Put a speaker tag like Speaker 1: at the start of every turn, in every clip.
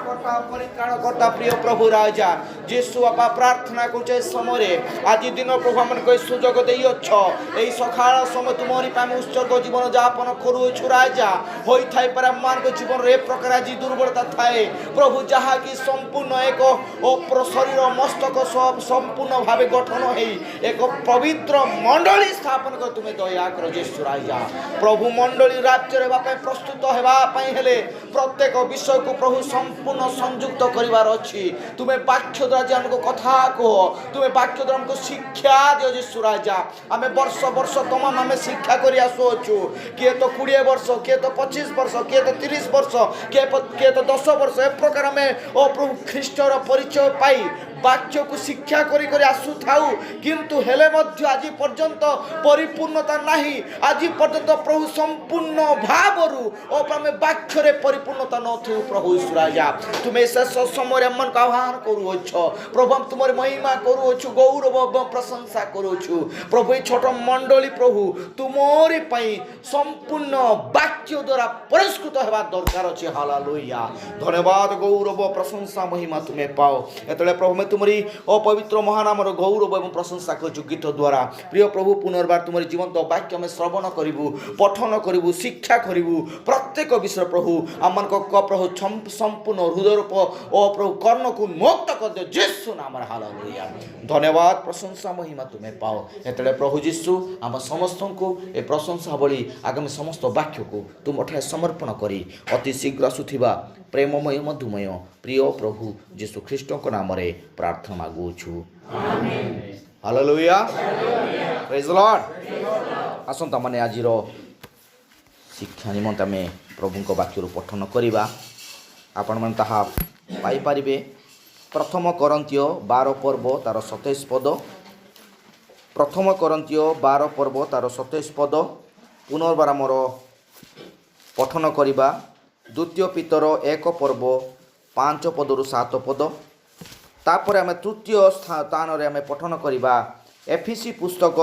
Speaker 1: রক্ষাকর্তা পরিত্রাণকর্তা প্রিয় প্রভু রাজা যিশু আপা প্রার্থনা করছে সময়ে আজি দিন প্রভু আমাকে সুযোগ দিয়েছ এই সকাল সময় তোমারি আমি উৎসর্গ জীবন যাপন করুছু রাজা হয়ে থাইপারে আমার জীবন এ প্রকার আজি দুর্বলতা থাকে প্রভু যাহা কি সম্পূর্ণ এক শরীর মস্তক সব সম্পূর্ণ ভাবে গঠন হয়ে এক পবিত্র মণ্ডলী স্থাপন করে তুমি দয়া কর যিশু রাজা প্রভু মণ্ডলী রাজ্যের বাপে প্রস্তুত হওয়া হেলে প্রত্যেক বিষয়কে প্রভু সম্পূর্ণ সংযুক্ত করিবার অছি তুমি বাক্য দ্বারা যে আমাকে কথা কহ তুমি বাক্য দ্বারা আমাকে শিক্ষা দিও যিশু রাজা আমি বর্ষ বর্ষ তোমাম আমি শিক্ষা করি আসুছু কিଏ তো 20 ବର୍ଷ କିଏ ତ 25 ବର୍ଷ କିଏ ତ 30 ବର୍ଷ କିଏ ତ 10 ବର୍ଷ ଏ ପ୍ରକାର ଆମେ ଓ ପ୍ରଭୁ ଖ୍ରୀଷ୍ଟର ପରିଚୟ ପାଇ ବାକ୍ୟକୁ ଶିକ୍ଷା କରି କରି ଆସୁଥାଉ କିନ୍ତୁ ହେଲେ ମଧ୍ୟ ଆଜି ପର୍ଯ୍ୟନ୍ତ ପରିପୂର୍ଣ୍ଣତା ନାହିଁ ଆଜି ପର୍ଯ୍ୟନ୍ତ ପ୍ରଭୁ ସମ୍ପୂର୍ଣ୍ଣ ଭାବରୁ ଓ ଆମେ ବାକ୍ୟରେ ପରିପୂର୍ଣ୍ଣତା ନଥିବୁ ପ୍ରଭୁ ଈଶ୍ୱର ରାଜା ତୁମେ ଶେଷ ସମୟରେ ଆମମାନଙ୍କୁ ଆହ୍ୱାନ କରୁଅଛ ପ୍ରଭୁ ଆମେ ତୁମର ମହିମା କରୁଅଛୁ ଗୌରବ ଏବଂ ପ୍ରଶଂସା କରୁଅଛୁ ପ୍ରଭୁ এই ছোট মণ্ডলী প্রভু ତୁମରି ପାଇଁ সম্পূর্ণ বাক্য দ্বারা পরিষ্কৃত ହେବା দরকার ଅଛି হালেলুয়া ধন্যবাদ গৌরব প্রশংসা মহিমা তুমি পাও এতলে প্রভু तुमरी अपवित्र महानामर गौरव एवं प्रशंसा करछु गीत द्वारा प्रिय प्रभु पुनर्बार तुमरी जीवंत वाक्य में श्रवण करिबु पठन करिबु शिक्षा करिबु प्रत्येक विषय प्रभु आमन को प्रभु संपूर्ण हृदय रूप ओ प्रभु कर्ण को मुक्त कर दे यीशु नाम हालेलुया धन्यवाद प्रशंसा महिमा तुम्हें पाओ एतले प्रभु यीशु आम समस्त को ए प्रशंसा बली आगामी समस्त वाक्य को तुम अठाए समर्पण करी अति शीघ्र आसुथिबा प्रेममय मधुमय प्रिय प्रभु यीशु ख्रीष्ट को नाम रे प्रार्थना मागुछु amen hallelujah praise the lord आसंता माने आजिरो शिक्षा निमंत आमे प्रभु को वाक्य पठन करिबा आपण मन ताहा पाई परिबे प्रथम कोरिन्थियो 12 पर्व तार 27 पद प्रथम कोरिन्थियो 12 पर्व तार 27 पद पुनर्बार मोर पठन करिबा द्वितीय पीतर 1 पर्व 5 पदरु 7 पद तापर आम तृतीय स्थान रे आम पठन करिबा एफिसी पुस्तक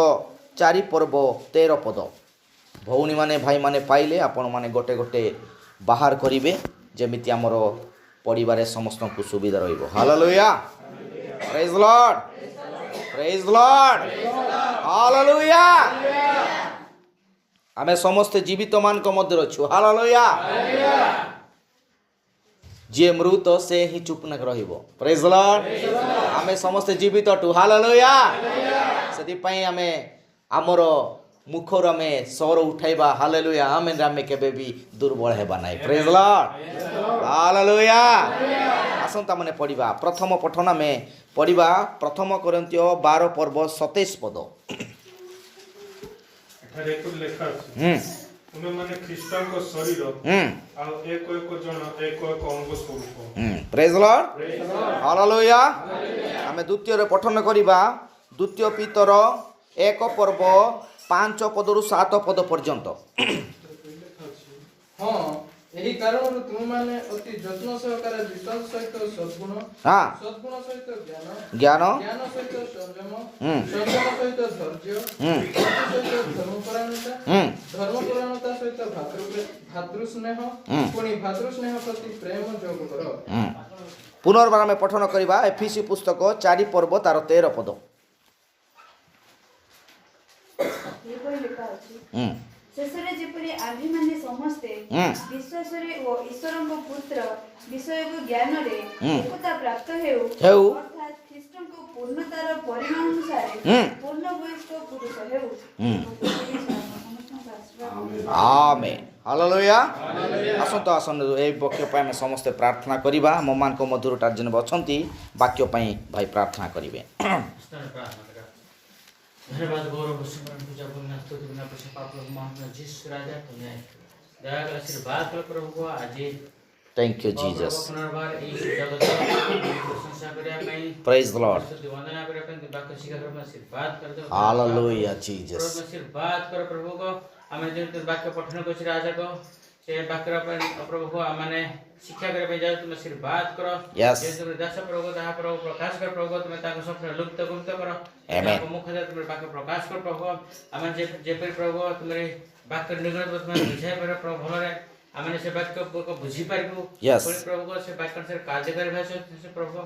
Speaker 1: 4 पर्व 13 पद भौणी माने भाई माने पाइले आपण माने गोटे गोटे बाहर करिवे जेमिति हमर परिवार समस्त को सुविधा रहिबो hallelujah praise the Lord praise the lord hallelujah आमे समस्त जीवित मान को मध्य रछु हालेलुया जे मृत से ही चुप न रहिबो प्रेज द लॉर्ड आमे समस्त जीवित टू हालेलुया सेति पई आमे हमर मुखर आमे स्वर उठाइबा हालेलुया आमेन आमे केबे भी दुर्बल हेबा नाही प्रेज द लॉर्ड हालेलुया आसंता माने पढिबा प्रथम पठन में पढिबा प्रथम कोरिन्थियो 12 पर्व 27 पद
Speaker 2: एठारे एक लेखा अछि तुमे माने ख्रीष्टन को शरीर आ एक एक जन एक एक अंग स्वरूप
Speaker 1: प्रेज द लॉर्ड हालेलुया आमे द्वितीय रे पठन करिबा द्वितीय पीतर 1 पर्व 5 पदरु 7 पद पर्यंत
Speaker 3: हां एही कारण तुम माने अति यत्न सहकारे विश्वास सहित सद्गुण
Speaker 1: हां
Speaker 3: सद्गुण सहित ज्ञान
Speaker 1: ज्ञान
Speaker 3: ज्ञान सहित संयम संयम सहित धैर्य सहित धर्मपरायणता सहित भातृस्नेह पुणी भातृस्नेह प्रति प्रेम जोग करो
Speaker 1: पुनर्बार में पठन करिबा एफिसी पुस्तक 4 पर्व तार 13 पद
Speaker 4: शेषरे जेपरि आम्ही माने समस्ते विश्वास रे ओ ईश्वरଙ୍କ पुत्र विषय को ज्ञान रे एकता प्राप्त हेउ अर्थात ख्रीष्टଙ୍କ पूर्णतार परिणाम अनुसार पूर्ण वयस्क पुरुष हेउ
Speaker 1: आमेन हालेलुया आसंतो आसन ए वाक्य पय हम समस्त प्रार्थना करिबा ममान को मधुर टार्जन बछंती वाक्य पय भाई प्रार्थना करिवे
Speaker 5: धन्यवाद गौरव सिमरन पूजा बोलना स्तुति बिना प्रभु पाप लोग महान जिस राजा तुम्हें दया का आशीर्वाद कर प्रभु को आज
Speaker 1: थैंक यू जीसस
Speaker 5: पुनर्बार इस जगत प्रशंसा करिया पई
Speaker 1: प्रेज द लॉर्ड
Speaker 5: स्तुति वंदना करिया पई बाकी शिक्षा कर आशीर्वाद कर दो
Speaker 1: हालेलुया जीसस
Speaker 5: प्रभु आशीर्वाद कर प्रभु को हमें जो वाक्य पठन को राजा को से वाक्य प्रभु को माने शिक्षा करे पे जाय तुम आशीर्वाद करो
Speaker 1: यस
Speaker 5: जे तुम दास प्रभु ताहा प्रभु प्रकाश कर प्रभु तुम ताको सब लुप्त गुप्त करो
Speaker 1: आमेन
Speaker 5: मुख से तुम वाक्य प्रकाश कर प्रभु हमें जे प्रभु तुम्हारे वाक्य निगत तुम बुझाय पर प्रभु भलरे आमे से वाक्य को बुझी पारिबु
Speaker 1: Yes.
Speaker 5: पुणी प्रभु को से वाक्य अनुसार कार्य करबा से प्रभु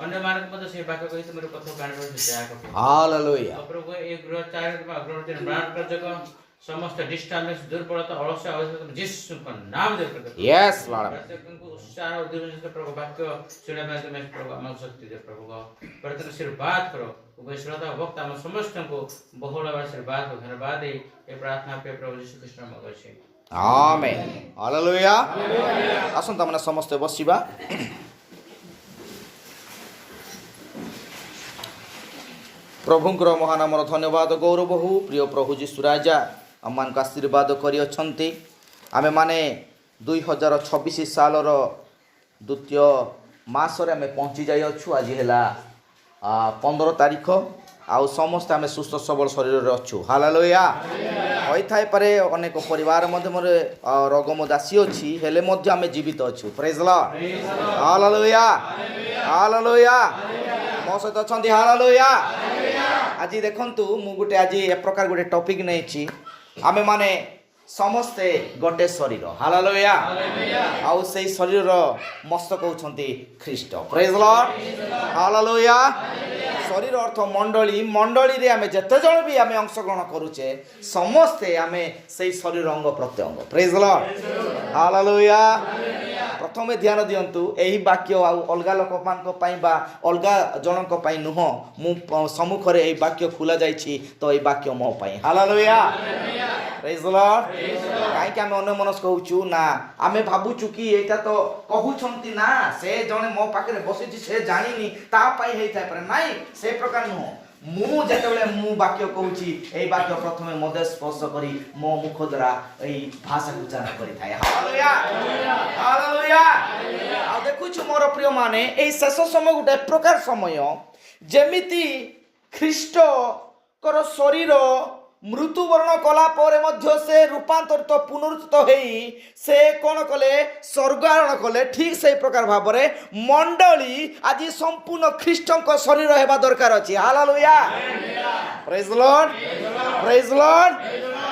Speaker 5: अन्य मानक मते से वाक्य कहि तुमरो कथा कान पर दया कर
Speaker 1: हालेलुया
Speaker 5: प्रभु ए गृह चार अग्रवर्ती निर्माण प्रजक समस्त डिस्टर्बेंस दुर्बलता अलस्य आवश्यकता यीशु का नाम दे कर
Speaker 1: यस लॉर्ड
Speaker 5: को उत्साह और दिवस से प्रभु वाक्य सुने में तुम्हें प्रभु हम शक्ति दे प्रभु का प्रति आशीर्वाद करो उपश्रता वक्त हम समस्त को बहुल आशीर्वाद को धन्यवाद दे ये प्रार्थना पे प्रभु यीशु कृष्ण मगर छे
Speaker 1: आमेन हालेलुया आसंता माने समस्त बसिबा प्रभुंकर महानामर धन्यवाद गौरव हो प्रिय प्रभु जीशु राजा आम को आशीर्वाद करियछंती आमे माने 2026 सालर द्वितीय मासरे आमे पहुँची जाई अछु आज हैला 15 तारीख आउ समस्त आमे सुस्थ सबल शरीर रे अछु हालेलुया होई थाई पारे अनेक परिवार मध्य मोर रोगम दासी अछि हेले मध्य आमे जीवित अछु प्रेज लॉर्ड हालेलुया हालेलुया मो सहित अछंती हालेलुया आज देखंतु मु गुटे आज ए प्रकार गुटे टॉपिक नेछि आमे माने समस्ते गोटे शरीर हालेलुया आउ सेई शरीर मस्तक होछंती ख्रीष्ट प्रेज लॉर्ड हालेलुया शरीर अर्थ मंडली मंडली रे आमे जते जण भी आमे अंशग्रहण करूचे समस्ते आमे सेई शरीर अंग प्रत्यंग प्रेज लॉर्ड हालेलुया प्रथमे ध्यान दियंतु एही वाक्य आउ अलगा लोक मानक पई बा अलगा जनक पई नुह मु सम्मुख रे एही वाक्य खुला जाईछि तो एही वाक्य मो पई हालेलुया प्रेज लॉर्ड काई के आमे अन्य मनस कहूछु ना आमे भाबुछु कि एटा तो कहूछंती ना से जने मो पाखरे बसिछि से जानिनी ता पई हेइ थाय पर नाही से प्रकार नुह मु जेतेबेले मु वाक्य कहूछि एही वाक्य प्रथमे मदे स्पर्श करी मो मुख द्वारा एही भाषा उच्चारण करि थाय हालेलुया हालेलुया आ देखुछु मोर प्रिय माने एही शेष समय गुटे प्रकार समय जेमिति ख्रीष्ट कर शरीर मृत्युवरण कला परे मध्य से रूपांतरित पुनरुत्थित हेई से कोन कले स्वर्गारोहण कले ठीक से प्रकार भाव रे मंडली आज संपूर्ण ख्रीष्टଙ୍କ शरीर हेबा दरकार अछि hallelujah praise lord praise lord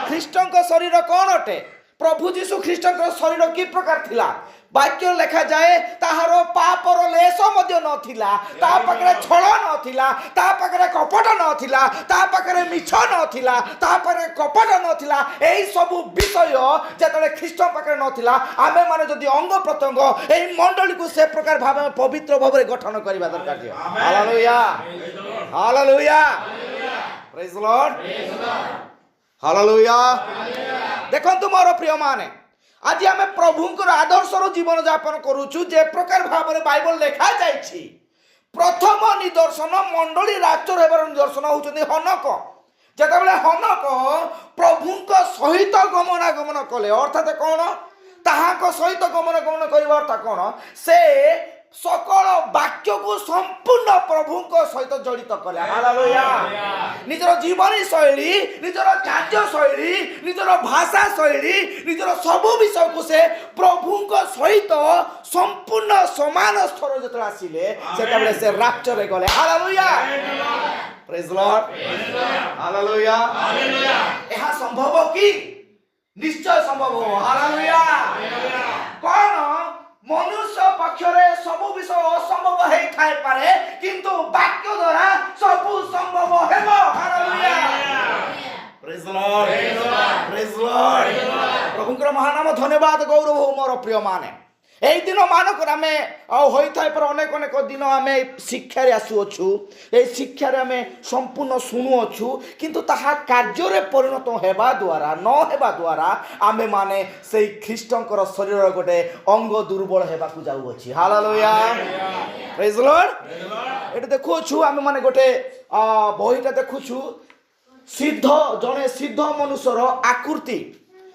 Speaker 1: ख्रीष्टଙ୍କ शरीर कोन अटे प्रभु जीशु ख्रीष्टଙ୍କ शरीर की प्रकार थिला वाक्य लेखा जाए ताहार पापर लेश मध्य नथिला ता पाखरे छळ नथिला ता पाखरे कपट नथिला ता पाखरे मिछ नथिला ता पाखरे कपट नथिला एई सब विषय जेतले ख्रीष्ट पाखरे नथिला आमे माने जदी अंग प्रत्यंग एई मंडली को से प्रकार भाव पवित्र भाव रे गठन करबा दरकार दियो hallelujah hallelujah praise Lord hallelujah देखंतु मोर प्रिय माने आज आम प्रभुंकर आदर्शर जीवन यापन करुचु जे प्रकार भाव में बाइबल लेखा जाइछि प्रथम निदर्शन मंडली राष्ट्र हेबार निदर्शन होउछन्ति हनक जेतेबेले हनक प्रभुंक सहित गमनागमन कले अर्थात कोन ताहाक सहित गमनागमन करबा अर्थ कोन से सकल वाक्य को संपूर्ण प्रभु सहित जड़ित कले हालेलुया निजर जीवन शैली निजर कार्य शैली निजर भाषा शैली निजर सब विषय को से प्रभु सहित संपूर्ण समान स्तर जत आसिले सेटा से राप्चर रे गले हालेलुया प्रेज लॉर्ड हालेलुया यह संभव कि निश्चय संभव हालेलुया कौन मनुष्य पक्षरे सबु विषय असंभव हेइ थाय पारे किंतु वाक्य द्वारा सबु संभव हेबो hallelujah praise lord praise lord प्रभुଙ୍କର महानाम धन्यवाद गौरव हो मोर प्रिय माने एई दिन मानक आमे होई थाय पर अनेक अनेक दिन आमे शिक्षा रे आसु अछु एई शिक्षा रे आमे संपूर्ण सुनु अछु किंतु ताहा कार्य रे परिणत हेबा द्वारा न हेबा द्वारा आमे माने सेई ख्रीष्टंकर शरीर गोटे अंग दुर्बल हेबा को जाउ अछि हालेलुया प्रेज लॉर्ड एटा देखु अछु आमे माने गोटे बहिटा देखु छु सिद्ध जने सिद्ध मनुष्यर आकृति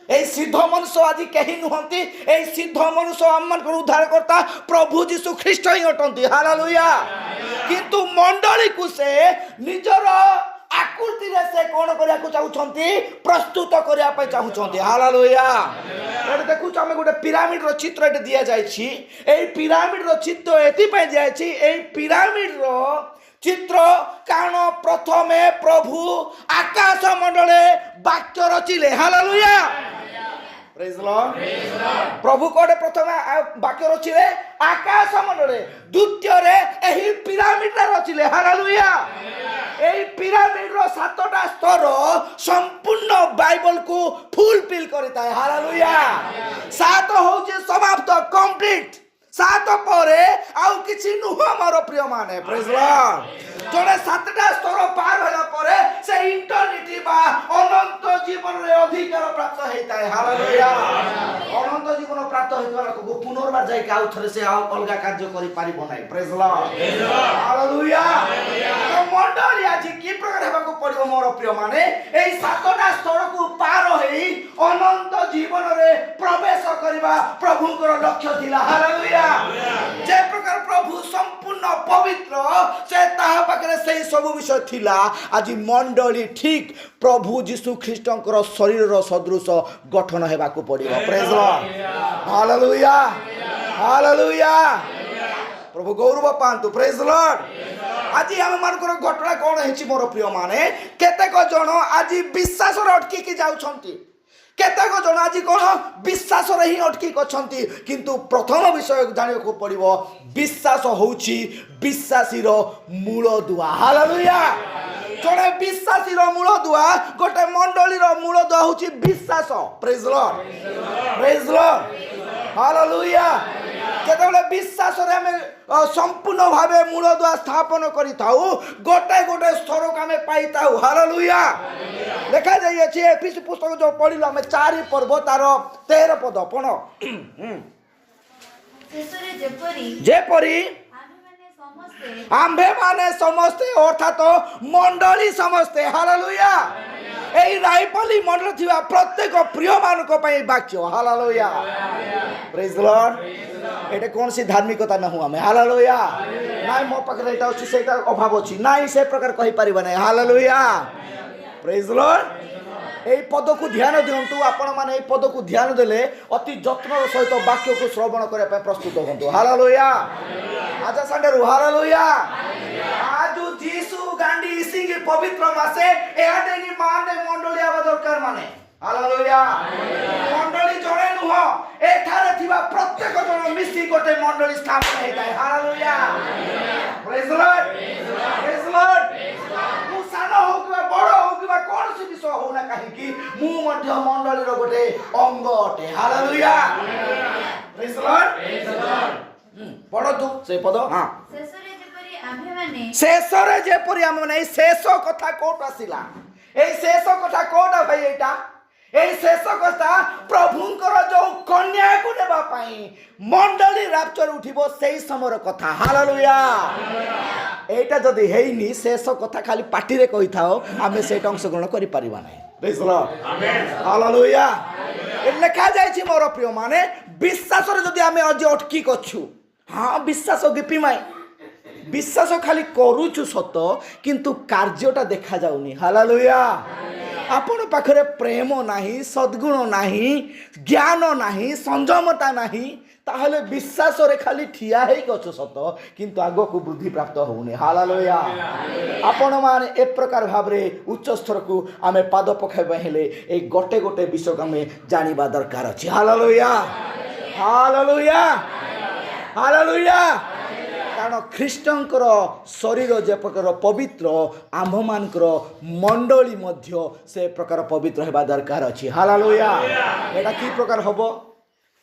Speaker 1: ए सिद्ध मनुष्य आज कहीं नुहंती ए सिद्ध मनुष्य आमन को उद्धार करता प्रभु जीशु ख्रीष्ट ही अटंती हालेलुया किंतु मंडली को से निजर आकृति रे से कोन करिया को चाहुछंती प्रस्तुत करिया पे चाहुछंती हालेलुया एटा देखु हम गोटे पिरामिड रो चित्र एटा दिया जाय छी ए पिरामिड रो चित्र एति पे जाय छी ए पिरामिड रो चित्र कारण प्रथमे प्रभु आकाश मंडले वाक्य रचिले हालेलुया प्रेज लॉर्ड प्रभु कोडे प्रथम वाक्य रचिले आकाश मंडले द्वितीय रे एही पिरामिड रचिले हालेलुया एही पिरामिड रो सातटा स्तर संपूर्ण बाइबल को फुलफिल करता है हालेलुया सात होचे समाप्त कंप्लीट सात परे आउ किछि नुह मोर प्रिय माने प्रेज लॉर्ड जड़े सातटा स्तर पार होला परे से इंटरनिटी बा अनंत जीवन रे अधिकार प्राप्त हेता है हालेलुया अनंत जीवन प्राप्त हेतवा को पुनर्बार जाय के आउ थरे से आउ अलगा कार्य करि पारिबो नै प्रेज लॉर्ड हालेलुया तो मंडली आज की प्रकार हेबा को पड़िबो मोर प्रिय माने एई सातटा स्तर को पार हेई अनंत जीवन रे प्रवेश करिबा प्रभुଙ୍କର लक्ष्य थिला हालेलुया जे प्रकार प्रभु संपूर्ण पवित्र से ताहा पाखरे सेही सब विषय थिला आज मंडली ठीक प्रभु यीशु ख्रीष्टଙ୍କର शरीर सदृश गठन हेबा को पड़िबो प्रेज लॉर्ड हालेलुया हालेलुया प्रभु गौरव पांतु प्रेज लॉर्ड आज हम मानकर घटना कोन हेछि मोर प्रिय माने केतेक जण आज विश्वास रे अटकी के जाउछंती केतेक जण आज कोन विश्वास रे ही अटकी कछंती किंतु प्रथम विषय जाने को पड़िबो विश्वास होछि विश्वासी रो मूल दुआ हालेलुया जणे विश्वासी रो मूल दुआ गोटे मंडली रो मूल दुआ होछि विश्वास प्रेज लॉर्ड हालेलुया केतेबेले विश्वास रे हम संपूर्ण भावे मूल दुआ स्थापन करिताउ गोटे गोटे स्तर को हमें पाइताउ हालेलुया लिखा जाय अछि एफिसी पुस्तक जो पढिलो हम 4 पर्व तार 13 पद पण
Speaker 4: शेषरे जेपरी
Speaker 1: जेपरी आम्भे माने समस्ते अर्थात मंडली समस्ते हालेलुया एई रायपली मंडल थिबा प्रत्येक प्रिय मानको पई वाक्य हालेलुया प्रेज लॉर्ड एटे कौन सी धार्मिकता न हुआ में हालेलुया नाइ मो पाखरे एटा अछि सेटा अभाव अछि नाइ से प्रकार कहि परिबा नै हालेलुया प्रेज लॉर्ड এই পদকু ধ্যান দিয়ন্তু आपण माने এই পদকু ধ্যান দেলে অতি যত্নর সহিত বাক্যকু শ্রবণ করে পে প্রস্তুত হন্তু হালেলুয়া আজ संडे रु हालेलुया आज जीसु गांडी सिंग पवित्र मासे एहाडेनी माने मंडली आबा दरकार माने हालेलुया मंडली जणे नुह एठारे थिबा प्रत्येक जण मिसी गोटे मंडली स्थापन हेताय हालेलुया प्रेज लॉर्ड मु सानो हो कि बड़ हो कि कोन सी विषय हो ना काहे कि मु मध्य मंडली रो गोटे अंग अटे हालेलुया प्रेज लॉर्ड पढ़ो तू से पद हां
Speaker 4: शेषरे जेपरी आम्भे माने
Speaker 1: शेषरे जेपरी आम माने शेष कथा कोट आसिला ए शेष कथा कोट भाई एटा এই শেষ কথা প্রভুଙ୍କର जो कन्या को नेबा पई मंडली राप्चर उठिबो सेही समर कथा हालेलुया एटा जदी हेइनी शेष कथा खाली पार्टी रे कहि थाओ आमे सेटा अंश ग्रहण करि परिबा नै प्रेज लॉर्ड आमेन हालेलुया ए लेखा जाय छि मोर प्रिय माने विश्वास रे जदी आमे अजे अटकी कछु हां विश्वास गिपी माय विश्वास खाली करूछु सत किंतु कार्यटा देखा जाउनी हालेलुया आपण पाखरे प्रेम नाही सद्गुण नाही ज्ञान नाही संयमता नाही ताहले विश्वास रे खाली ठिया हेई गछ सत किंतु आगो को बुद्धि प्राप्त होउनी हालेलुया आपण माने ए प्रकार भाबरे उच्च स्तर को आमे पाद पखाइबा हेले ए गोटे गोटे विषय को आमे जानिबा दरकार अछि हालेलुया हालेलुया हालेलुया कारण ख्रीष्टंकर शरीर जे प्रकार पवित्र आम्भमानकर मंडली मध्य से प्रकार पवित्र हेबा दरकार अछि हालेलुया एटा की प्रकार हबो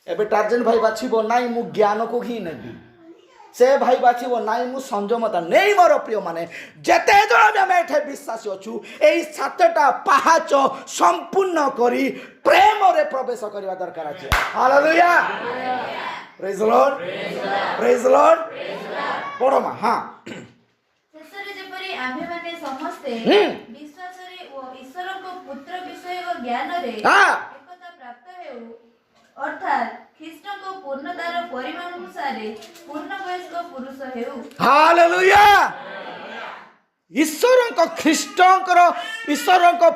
Speaker 1: एबे टार्जन भाई बाछिबो नाइ मु ज्ञान को ही नेबी से भाई बाछिबो नाइ मु संयमता नै मोर प्रिय माने जेते जण हम एठे विश्वासी अछु एई सातटा पाहाच संपूर्ण करी प्रेम रे प्रवेश करबा दरकार अछि हालेलुया प्रेज लॉर्ड पढ़ो मा हां
Speaker 4: शेषरे जेपरी आम्भे माने समस्ते विश्वास रे ओ ईश्वर को पुत्र विषय व ज्ञान रे एकता प्राप्त हेउ अर्थात ख्रीष्ट को पूर्णतार परिमाण अनुसार पूर्ण वयस्क पुरुष हेउ
Speaker 1: हालेलुया ईश्वर को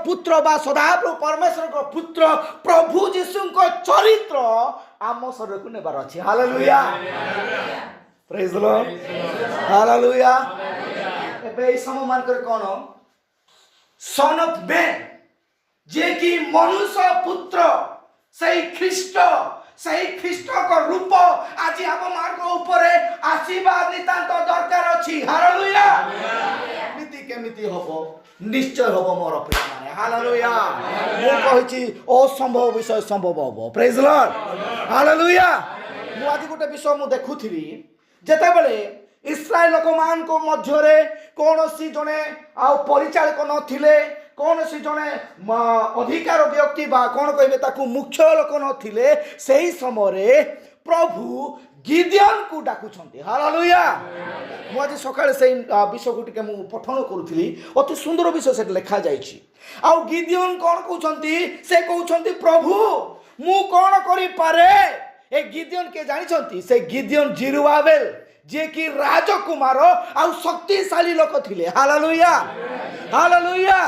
Speaker 1: पुत्र बा सदाप्रभु परमेश्वर को पुत्र प्रभु यीशु को चरित्र आम शरीर को नेबार अछि हालेलुया प्रेज लॉर्ड हालेलुया एबे समय मान कर कोन सन ऑफ मैन जे कि मनुष्य पुत्र ସେହି ଖ୍ରୀଷ୍ଟଙ୍କ ରୂପ ଆଜି ଆମ ମାନଙ୍କ ଉପରେ ଆସିବା ନିତାନ୍ତ ଦରକାର ଅଛି। ହାଲେଲୁୟା। ଏମିତି କେମିତି ହବ? ନିଶ୍ଚୟ ହବ ମୋର ପ୍ରିୟମାନେ। ହାଲେଲୁୟା। ମୁଁ କହିଛି ଅସମ୍ଭବ ବିଷୟ ସମ୍ଭବ ହବ। ପ୍ରେଜ୍ ଦ ଲର୍ଡ। ହାଲେଲୁୟା। ମୁଁ ଆଜି ଗୋଟେ ବିଷୟ ମୁଁ ଦେଖୁଥିଲି, ଯେତେବେଳେ ଇସ୍ରାଏଲ ଲୋକମାନଙ୍କ ମଧ୍ୟରେ କୌଣସି ଜଣେ ଆଉ ପରିଚାଳକ ନଥିଲେ, କୌଣସି ଜଣେ ଅଧିକାର ବ୍ୟକ୍ତି ବା କ'ଣ କହିବେ ତାକୁ ମୁଖ୍ୟ ଲୋକ ନଥିଲେ, ସେହି ସମୟରେ ପ୍ରଭୁ ଗିଦିଅନକୁ ଡାକୁଛନ୍ତି। ହାଲେଲୁୟା। ମୁଁ ଆଜି ସକାଳେ ସେଇ ବିଷୟକୁ ଟିକେ ମୁଁ ପଠନ କରୁଥିଲି, ଅତି ସୁନ୍ଦର ବିଷୟ ସେଠି ଲେଖାଯାଇଛି। ଆଉ ଗିଦିଅନ କ'ଣ କହୁଛନ୍ତି? ସେ କହୁଛନ୍ତି ପ୍ରଭୁ ମୁଁ କ'ଣ କରିପାରେ? ଏ ଗିଦିଅନ କିଏ ଜାଣିଛନ୍ତି? ସେ ଗିଦିଅନ ଜିରୁବାବେଲ, ଯିଏକି ରାଜକୁମାର ଆଉ ଶକ୍ତିଶାଳୀ ଲୋକ ଥିଲେ। ହାଲେଲୁୟା। ହାଲେଲୁୟା।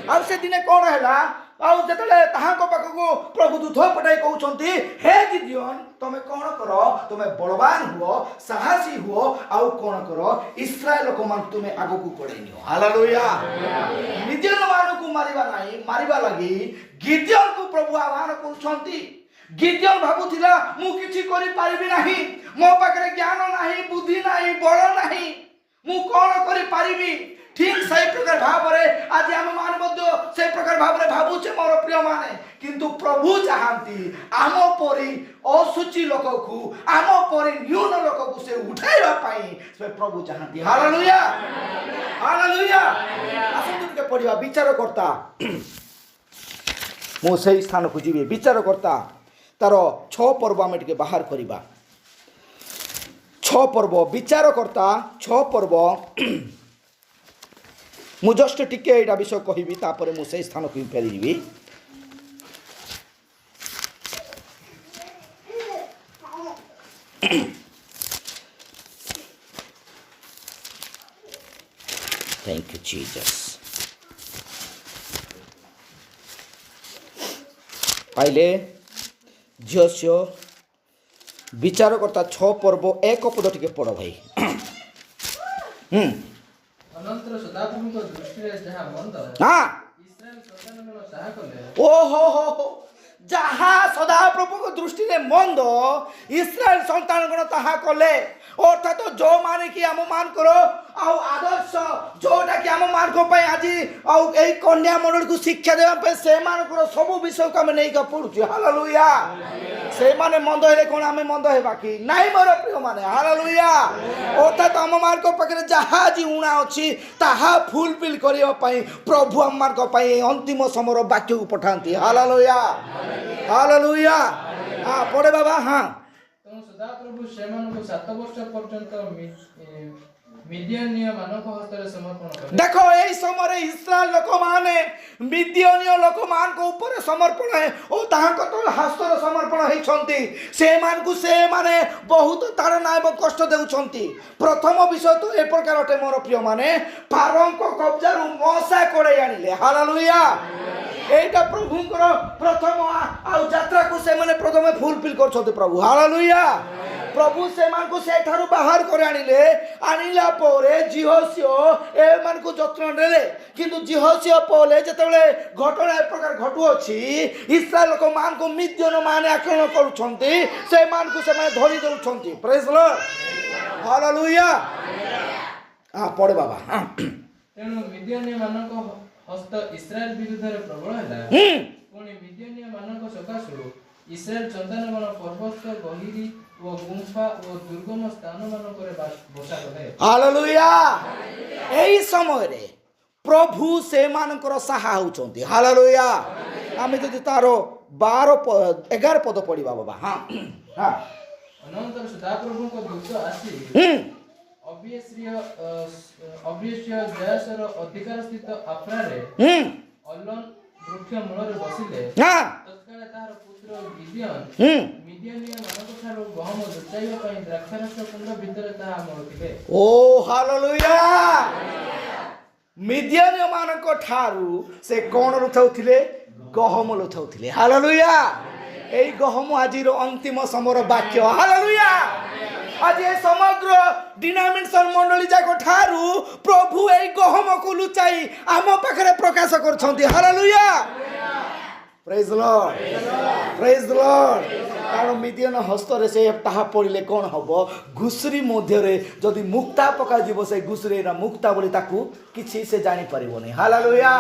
Speaker 1: ଆଉ ସେଦିନେ କ'ଣ ହେଲା? ଆଉ ଯେତେବେଳେ ତାହାଙ୍କ ପାଖକୁ ପ୍ରଭୁ ଦୂତ ପଠାଇ କହୁଛନ୍ତି, ହେ ଗିଦିଅନ ତମେ କ'ଣ କର? ତମେ ବଳବାନ ହୁଅ, ସାହସୀ ହୁଅ, ଆଉ କ'ଣ କର? ଇସ୍ରାଏଲ ଲୋକମାନଙ୍କୁ ତୁମେ ଆଗକୁ କଢ଼େଇ ନିଅ। ହାଲେଲୁୟା। ମିଦିଅନ ମାନଙ୍କୁ ମାରିବା ଲାଗି ଗିଦିଅନକୁ ପ୍ରଭୁ ଆହ୍ୱାନ କରୁଛନ୍ତି। ଗିଦିଅନ ଭାବୁଥିଲା ମୁଁ କିଛି କରିପାରିବି ନାହିଁ, ମୋ ପାଖରେ ଜ୍ଞାନ ନାହିଁ, ବୁଦ୍ଧି ନାହିଁ, ବଳ ନାହିଁ, ମୁଁ କ'ଣ କରିପାରିବି? ଠିକ୍ ସେହି ପ୍ରକାର ଭାବରେ ଆଜି ଆମେମାନେ ମଧ୍ୟ ସେହି ପ୍ରକାର ଭାବରେ ଭାବୁଛେ ମୋର ପ୍ରିୟମାନେ। କିନ୍ତୁ ପ୍ରଭୁ ଚାହାନ୍ତି ଆମ ପରି ଅଶୁଚି ଲୋକକୁ, ଆମ ପରି ନ୍ୟୁନ ଲୋକକୁ ସେ ଉଠାଇବା ପାଇଁ ସେ ପ୍ରଭୁ ଚାହାନ୍ତି। ହାଲେଲୁୟା। ହାଲେଲୁୟା। ଆସନ୍ତୁ ଟିକେ ପଢ଼ିବା ବିଚାରକର୍ତ୍ତା। ମୁଁ ସେହି ସ୍ଥାନକୁ ଯିବି। ବିଚାରକର୍ତ୍ତା ତାର 6 ପର୍ବ ଆମେ ଟିକେ ବାହାର କରିବା। 6 ପର୍ବ, ବିଚାରକର୍ତ୍ତା 6 ପର୍ବ। ମୁଁ ଜଷ୍ଟ ଟିକେ ଏଇଟା ବିଷୟ କହିବି, ତାପରେ ମୁଁ ସେହି ସ୍ଥାନକୁ ଫେରିଯିବି। Thank you, Jesus. ପାଇଲେ ଝିଅ ବିଚାରକର୍ତ୍ତା 6 ପର୍ବ 1 ପଦ ଟିକେ ପଢ଼ ଭାଇ।
Speaker 3: ଅନନ୍ତର ସଦାପ୍ରଭୁଙ୍କ ଦୃଷ୍ଟିରେ ଯାହା ମନ୍ଦ,
Speaker 1: ହଁ
Speaker 3: ଇସ୍ରାଏଲ ସନ୍ତାନଗଣ ତାହା କଲେ।
Speaker 1: ଓହୋ ଯାହା ସଦାପ୍ରଭୁଙ୍କ ଦୃଷ୍ଟିରେ ମନ୍ଦ, ଇସ୍ରାଏଲ ସନ୍ତାନଗଣ ତାହା କଲେ। ଅର୍ଥାତ ଯେଉଁମାନେ କି ଆମମାନଙ୍କର ଆଉ ଆଦର୍ଶ, ଯେଉଁଟାକି ଆମମାନଙ୍କ ପାଇଁ ଆଜି ଆଉ ଏଇ କନ୍ୟା ମଣ୍ଡଳୀକୁ ଶିକ୍ଷା ଦେବା ପାଇଁ ସେମାନଙ୍କର ସବୁ ବିଷୟକୁ ଆମେ ନେଇକି ପଡ଼ୁଛୁ। ହାଲେଲୁୟା। ସେମାନେ ମନ୍ଦ ହେଲେ କ'ଣ ଆମେ ମନ୍ଦ ହେବା କି? ନାଇଁ ମୋର ପ୍ରିୟମାନେ। ହାଲେଲୁୟା। ଅର୍ଥାତ ଆମମାନଙ୍କ ପାଖରେ ଯାହା ଆଜି ଉଣା ଅଛି ତାହା ଫୁଲଫିଲ୍ କରିବା ପାଇଁ ପ୍ରଭୁ ଆମମାନଙ୍କ ପାଇଁ ଏ ଅନ୍ତିମ ସମୟର ବାକ୍ୟକୁ ପଠାନ୍ତି। ହାଲେଲୁୟା। ହାଲେଲୁୟା। ହଁ ପଢ଼େ ବାବା। ହଁ
Speaker 3: ତେଣୁ ସଦାପ୍ରଭୁ ସେମାନଙ୍କୁ 7 ବର୍ଷ ପର୍ଯ୍ୟନ୍ତ ମିଦିଆନୀୟ ମାନଙ୍କ ହସ୍ତରେ ସମର୍ପଣ କଲେ।
Speaker 1: ଦେଖ এই ସମୟରେ ଇସ୍ରାଏଲ ଲୋକମାନେ ମିଦିଆନୀୟ ଲୋକମାନଙ୍କ ଉପରେ ସମର୍ପଣ ଓ ତାହାଙ୍କ ହସ୍ତରେ ସମର୍ପଣ ହେଇଛନ୍ତି। ସେମାନଙ୍କୁ ସେମାନେ ବହୁତ ତାଡ଼ନା ଏବଂ କଷ୍ଟ ଦେଉଛନ୍ତି। ପ୍ରଥମ ବିଷୟ ତ ଏ ପ୍ରକାର ଅଟେ ମୋର ପ୍ରିୟମାନେ, ଫାରୋଙ୍କ କବ୍ଜାରୁ ମଶା କଢ଼େଇ ଆଣିଲେ। ହାଲେଲୁୟା। এইটা প্রভুଙ୍କର প্রথম ଆଉ ଯାତ୍ରାକୁ ସେମାନେ ପ୍ରଥମେ ଫୁଲଫିଲ୍ କରୁଛନ୍ତି ପ୍ରଭୁ। ହାଲେଲୁୟା। ପ୍ରଭୁ ସେମାନଙ୍କୁ ସେଠାରୁ ବାହାର କରି ଆଣିଲା ପରେ ଜିହୋସିଓ ଏମାନଙ୍କୁ ଯତ୍ନ ନେଲେ। କିନ୍ତୁ ଜିହୋସିଓ ପରେ ଯେତେବେଳେ ଘଟଣା ଏ ପ୍ରକାର ଘଟୁଅଛି, ଇସ୍ରାଏଲ ଲୋକମାନଙ୍କୁ ମିଦିଆନ ମାନେ ଆକ୍ରମଣ କରୁଛନ୍ତି, ସେମାନଙ୍କୁ ସେମାନେ ଧରି ଦେଉଛନ୍ତି। ପ୍ରେଜ୍ ଦ ଲର୍ଡ। ହାଲେଲୁୟା। ପଢ଼େ ବାବା।
Speaker 3: ତେଣୁ ମିଦିଆନୀୟ ମାନଙ୍କ ହସ୍ତ ଇସ୍ରାଏଲ ବିରୁଦ୍ଧରେ ପ୍ରବଳ ହେଲା। ପୁଣି ମିଦିଆନୀୟ ମାନଙ୍କ ସକାଶୁ ଇସ୍ରାଏଲ ସନ୍ତାନଗଣ ପର୍ବତ, ଗହିରୀ ଓ ଗୁମ୍ଫା ଓ ଦୁର୍ଗମ ସ୍ଥାନ ମାନଙ୍କରେ ବସା କଲେ।
Speaker 1: ହାଲେଲୁୟା। এই ସମୟରେ ପ୍ରଭୁ ସେମାନଙ୍କର ସାହା ହେଉଛନ୍ତି। ହାଲେଲୁୟା। ଆମେ ଯଦି ତାର 11 ପଦ ପଢ଼ିବା ବାବା।
Speaker 3: ଅନନ୍ତର ସଦାପ୍ରଭୁଙ୍କ ଦୂତ ଆସି ଅବିଶ୍ୟ ଜୟସର ଅଧିକାର ସ୍ଥିତ ଆଫ୍ରାରେ ଅଲନ ବୃକ୍ଷ ମୂଳରେ ବସିଲେ। ତତ୍କାଳେ ତାହାର ପୁତ୍ର ଗିଦିଅନ ମିଦିଆନୀୟ ମାନଙ୍କ ଠାରୁ ଗହମ ଲୁଚାଇବା ପାଇଁ ଦ୍ରାକ୍ଷାରସ କୁଣ୍ଡ ଭିତରେ ତାହା ମଳୁଥିଲେ।
Speaker 1: ଓ ହାଲେଲୁୟା। ମିଦିଆନୀୟ ମାନଙ୍କ ଠାରୁ ସେ କ'ଣ ଲୁଚାଉଥିଲେ? ଗହମ ଲୁଚାଉଥିଲେ। ହାଲେଲୁୟା। এই গহম আজির অন্তিম সময়ের বাক্য। হালেলুয়া। আজ এই সমগ্র ডিনোমিনেশন মন্ডলী যাক ঠারু প্রভু এই গহমকু লুচাই আম পাখে প্রকাশ করছেন। হালেলুয়া। ପ୍ରେଜ୍ ଲର୍ଡ ପ୍ରେଜ୍ ଲର୍ଡ। କାରଣ ମିଦିୟନ ହସ୍ତରେ ସେ ତାହା ପଡ଼ିଲେ କ'ଣ ହେବ? ଘୁଷୁରୀ ମଧ୍ୟରେ ଯଦି ମୁକ୍ତା ପକାଯିବ ସେ ଘୁଷୁରୀର ମୁକ୍ତା ବୋଲି ତାକୁ କିଛି ସେ ଜାଣିପାରିବନି। ହାଲେଲୁୟା।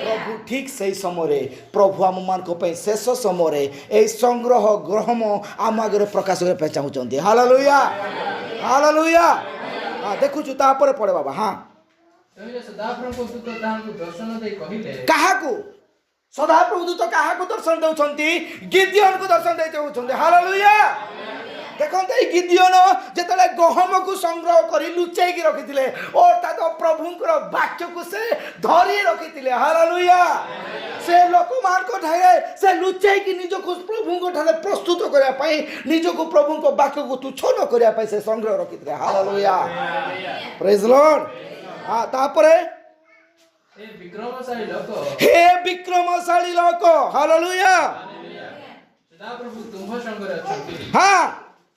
Speaker 1: ପ୍ରଭୁ ଠିକ୍ ସେହି ସମୟରେ ପ୍ରଭୁ ଆମମାନଙ୍କ ପାଇଁ ଶେଷ ସମୟରେ ଏହି ସଂଗ୍ରହ ଗ୍ରହମ ଆମ ଆଗରେ ପ୍ରକାଶ କରିବା ପାଇଁ ଚାହୁଁଛନ୍ତି। Hallelujah hallelujah. ଦେଖୁଛୁ ତାପରେ ପଡ଼େ ବାବା। ହଁ,
Speaker 3: ତହିଁରେ ସଦାପ୍ରଭୁଙ୍କ ଦୂତ ତାହାଙ୍କୁ ଦର୍ଶନ ଦେଇ କହିଲେ,
Speaker 1: କାହାକୁ? ସଦାପ୍ରଭୁ ଦୂତ କାହାକୁ ଦର୍ଶନ ଦେଉଛନ୍ତି? ଗିଦିୟନକୁ ଦର୍ଶନ ଦେଇ ଦେଉଛନ୍ତି। ହାଲେଲୁୟା। ଦେଖନ୍ତୁ ଏଇ ଗିଦିୟନ ଯେତେବେଳେ ଗହମକୁ ସଂଗ୍ରହ କରି ଲୁଚେଇକି ରଖିଥିଲେ ଅର୍ଥାତ ପ୍ରଭୁଙ୍କର ବାକ୍ୟକୁ ସେ ଧରି ରଖିଥିଲେ। ହାଲେଲୁୟା। ସେ ଲୋକମାନଙ୍କ ଠାରେ ସେ ଲୁଚେଇକି ନିଜକୁ ପ୍ରଭୁଙ୍କ ଠାରେ ପ୍ରସ୍ତୁତ କରିବା ପାଇଁ ନିଜକୁ ପ୍ରଭୁଙ୍କ ବାକ୍ୟକୁ ତୁଚ୍ଛ ନ କରିବା ପାଇଁ ସେ ସଂଗ୍ରହ ରଖିଥିଲେ। ହାଲେଲୁୟା ପ୍ରେଜ୍ ଲର୍ଡ। ତାପରେ
Speaker 3: ହେ ବିକ୍ରମଶାଳୀ ଲୋକ,
Speaker 1: ହେ ବିକ୍ରମଶାଳୀ ଲୋକ। ହାଲେଲୁୟା।
Speaker 3: ସଦାପ୍ରଭୁ ତୁମ୍ଭ ସଙ୍ଗରେ ଅଛନ୍ତି।
Speaker 1: ହଁ,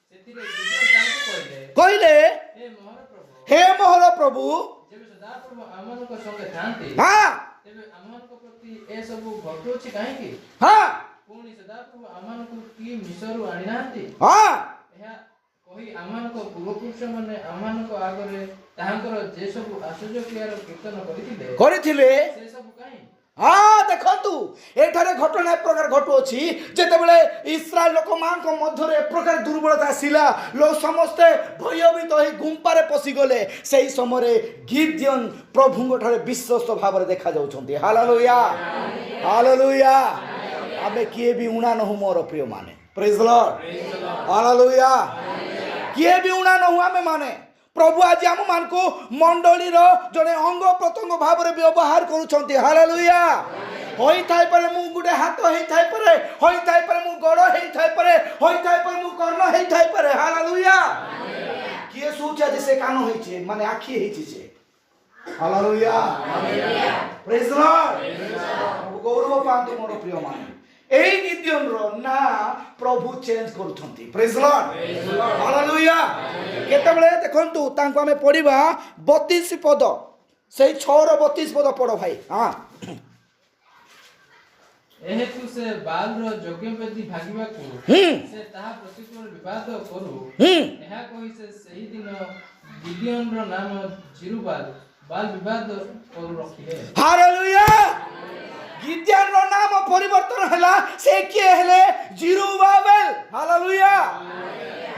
Speaker 3: ସେଥିରେ ଗିଦିୟନ ତାହାଙ୍କୁ କହିଲେ,
Speaker 1: କହିଲେ
Speaker 3: ହେ ମୋହର ପ୍ରଭୁ,
Speaker 1: ହେ ମୋହର ପ୍ରଭୁ।
Speaker 3: ଯେବେ ସଦାପ୍ରଭୁ ଆମମାନଙ୍କ ସଙ୍ଗେ ଥାନ୍ତି
Speaker 1: ହଁ
Speaker 3: ତେବେ ଆମମାନଙ୍କ ପ୍ରତି ଏସବୁ ଘଟୁଅଛି କାହିଁକି?
Speaker 1: ହଁ
Speaker 3: ପୁଣି ସଦାପ୍ରଭୁ ଆମମାନଙ୍କୁ କି ମିଶରୁ ଆଣିନାହାନ୍ତି?
Speaker 1: ହଁ
Speaker 3: ଏହା କହି ଆମମାନଙ୍କ ପୂର୍ବପୁରୁଷମାନେ ଆମମାନଙ୍କ ଆଗରେ ତାହାଙ୍କର ଯେ ସବୁ ଆଶ୍ଚର୍ଯ୍ୟ କ୍ରିୟାର କୀର୍ତ୍ତନ
Speaker 1: କରିଥିଲେ।
Speaker 3: ସେ ସବୁ କାହିଁ?
Speaker 1: ହଁ, ଦେଖନ୍ତୁ ଏଠାରେ ଘଟଣା ଏ ପ୍ରକାର ଘଟୁଅଛି। ଯେତେବେଳେ ଇସ୍ରାଏଲ ଲୋକମାନଙ୍କ ମଧ୍ୟରେ ଏ ପ୍ରକାର ଦୁର୍ବଳତା ଆସିଲା, ସମସ୍ତେ ଭୟଭୀତ ହୋଇ ଗୁମ୍ପାରେ ପଶିଗଲେ, ସେହି ସମୟରେ ଗିଦିୟନ ପ୍ରଭୁଙ୍କ ଠାରେ ବିଶ୍ୱସ୍ତ ଭାବରେ ଦେଖାଯାଉଛନ୍ତି। Hallelujah hallelujah. ଆମେ କିଏ ବି ଉଣା ନହୁ ମୋର ପ୍ରିୟମାନେ। ପ୍ରେଜ୍ ଲର୍ଡ ହାଲେଲୁୟା। କିଏ ବି ଉଣା ନହୁ ଆମେ ମାନେ। ପ୍ରଭୁ ଆଜି ଆମମାନଙ୍କୁ ମଣ୍ଡଳୀର ଜଣେ ଅଙ୍ଗ ପ୍ରତ୍ୟଙ୍ଗ ଭାବରେ ବ୍ୟବହାର କରୁଛନ୍ତି। ହାଲେଲୁୟା। ହୋଇଥାଇପାରେ ମୁଁ ଗୋଟେ ହାତ ହେଇଥାଇପାରେ, ହୋଇଥାଇପାରେ ମୁଁ ଗୋଡ଼ ହେଇଥାଇପାରେ, ହୋଇଥାଇପାରେ ମୁଁ କର୍ଣ୍ଣ ହେଇଥାଇପାରେ। ହାଲେଲୁୟା। କିଏ ଶୁଣୁଛି ଆଜି ସେ କାନ ହେଇଛି, ମାନେ ଆଖି ହେଇଛି ସେ। ହାଲେଲୁୟା ପ୍ରେଜ୍ ଲର୍ଡ। ଗୌରବ ପାଆନ୍ତୁ ମୋର ପ୍ରିୟମାନେ। এই গিদিয়নର ନାଁ ପ୍ରଭୁ ଚେଞ୍ଜ କରୁଛନ୍ତି। ପ୍ରେଜ୍ ଲର୍ଡ ହାଲେଲୁୟା। କେତେବେଳେ ଦେଖନ୍ତୁ ତାଙ୍କୁ ଆମେ ପଢ଼ିବା 32 ପଦ, ସେଇ 6ର 32 ପଦ ପଢ଼ ଭାଇ। ହଁ,
Speaker 3: ଏହେତୁ ସେ ବାଲର ଯଜ୍ଞବେଦୀ ଭାଙ୍ଗିବାକୁ ସେ ତାହା ପ୍ରତିକୂଳ ବିବାଦ କରୁ, ଏହା କହି ସେ ସେହି ଦିନ ଗିଦିୟନର ନାମ ଜିରୁବାଲ ବାଲ ବିବାଦ କରୁ ରଖିଲେ।
Speaker 1: ହାଲେଲୁୟା। ଗିଦିୟନର ନାମ ପରିବର୍ତ୍ତନ ହେଲା। ସେ କିଏ ହେଲେ? ଜିରୁବାବେଲ। ହାଲେଲୁୟା।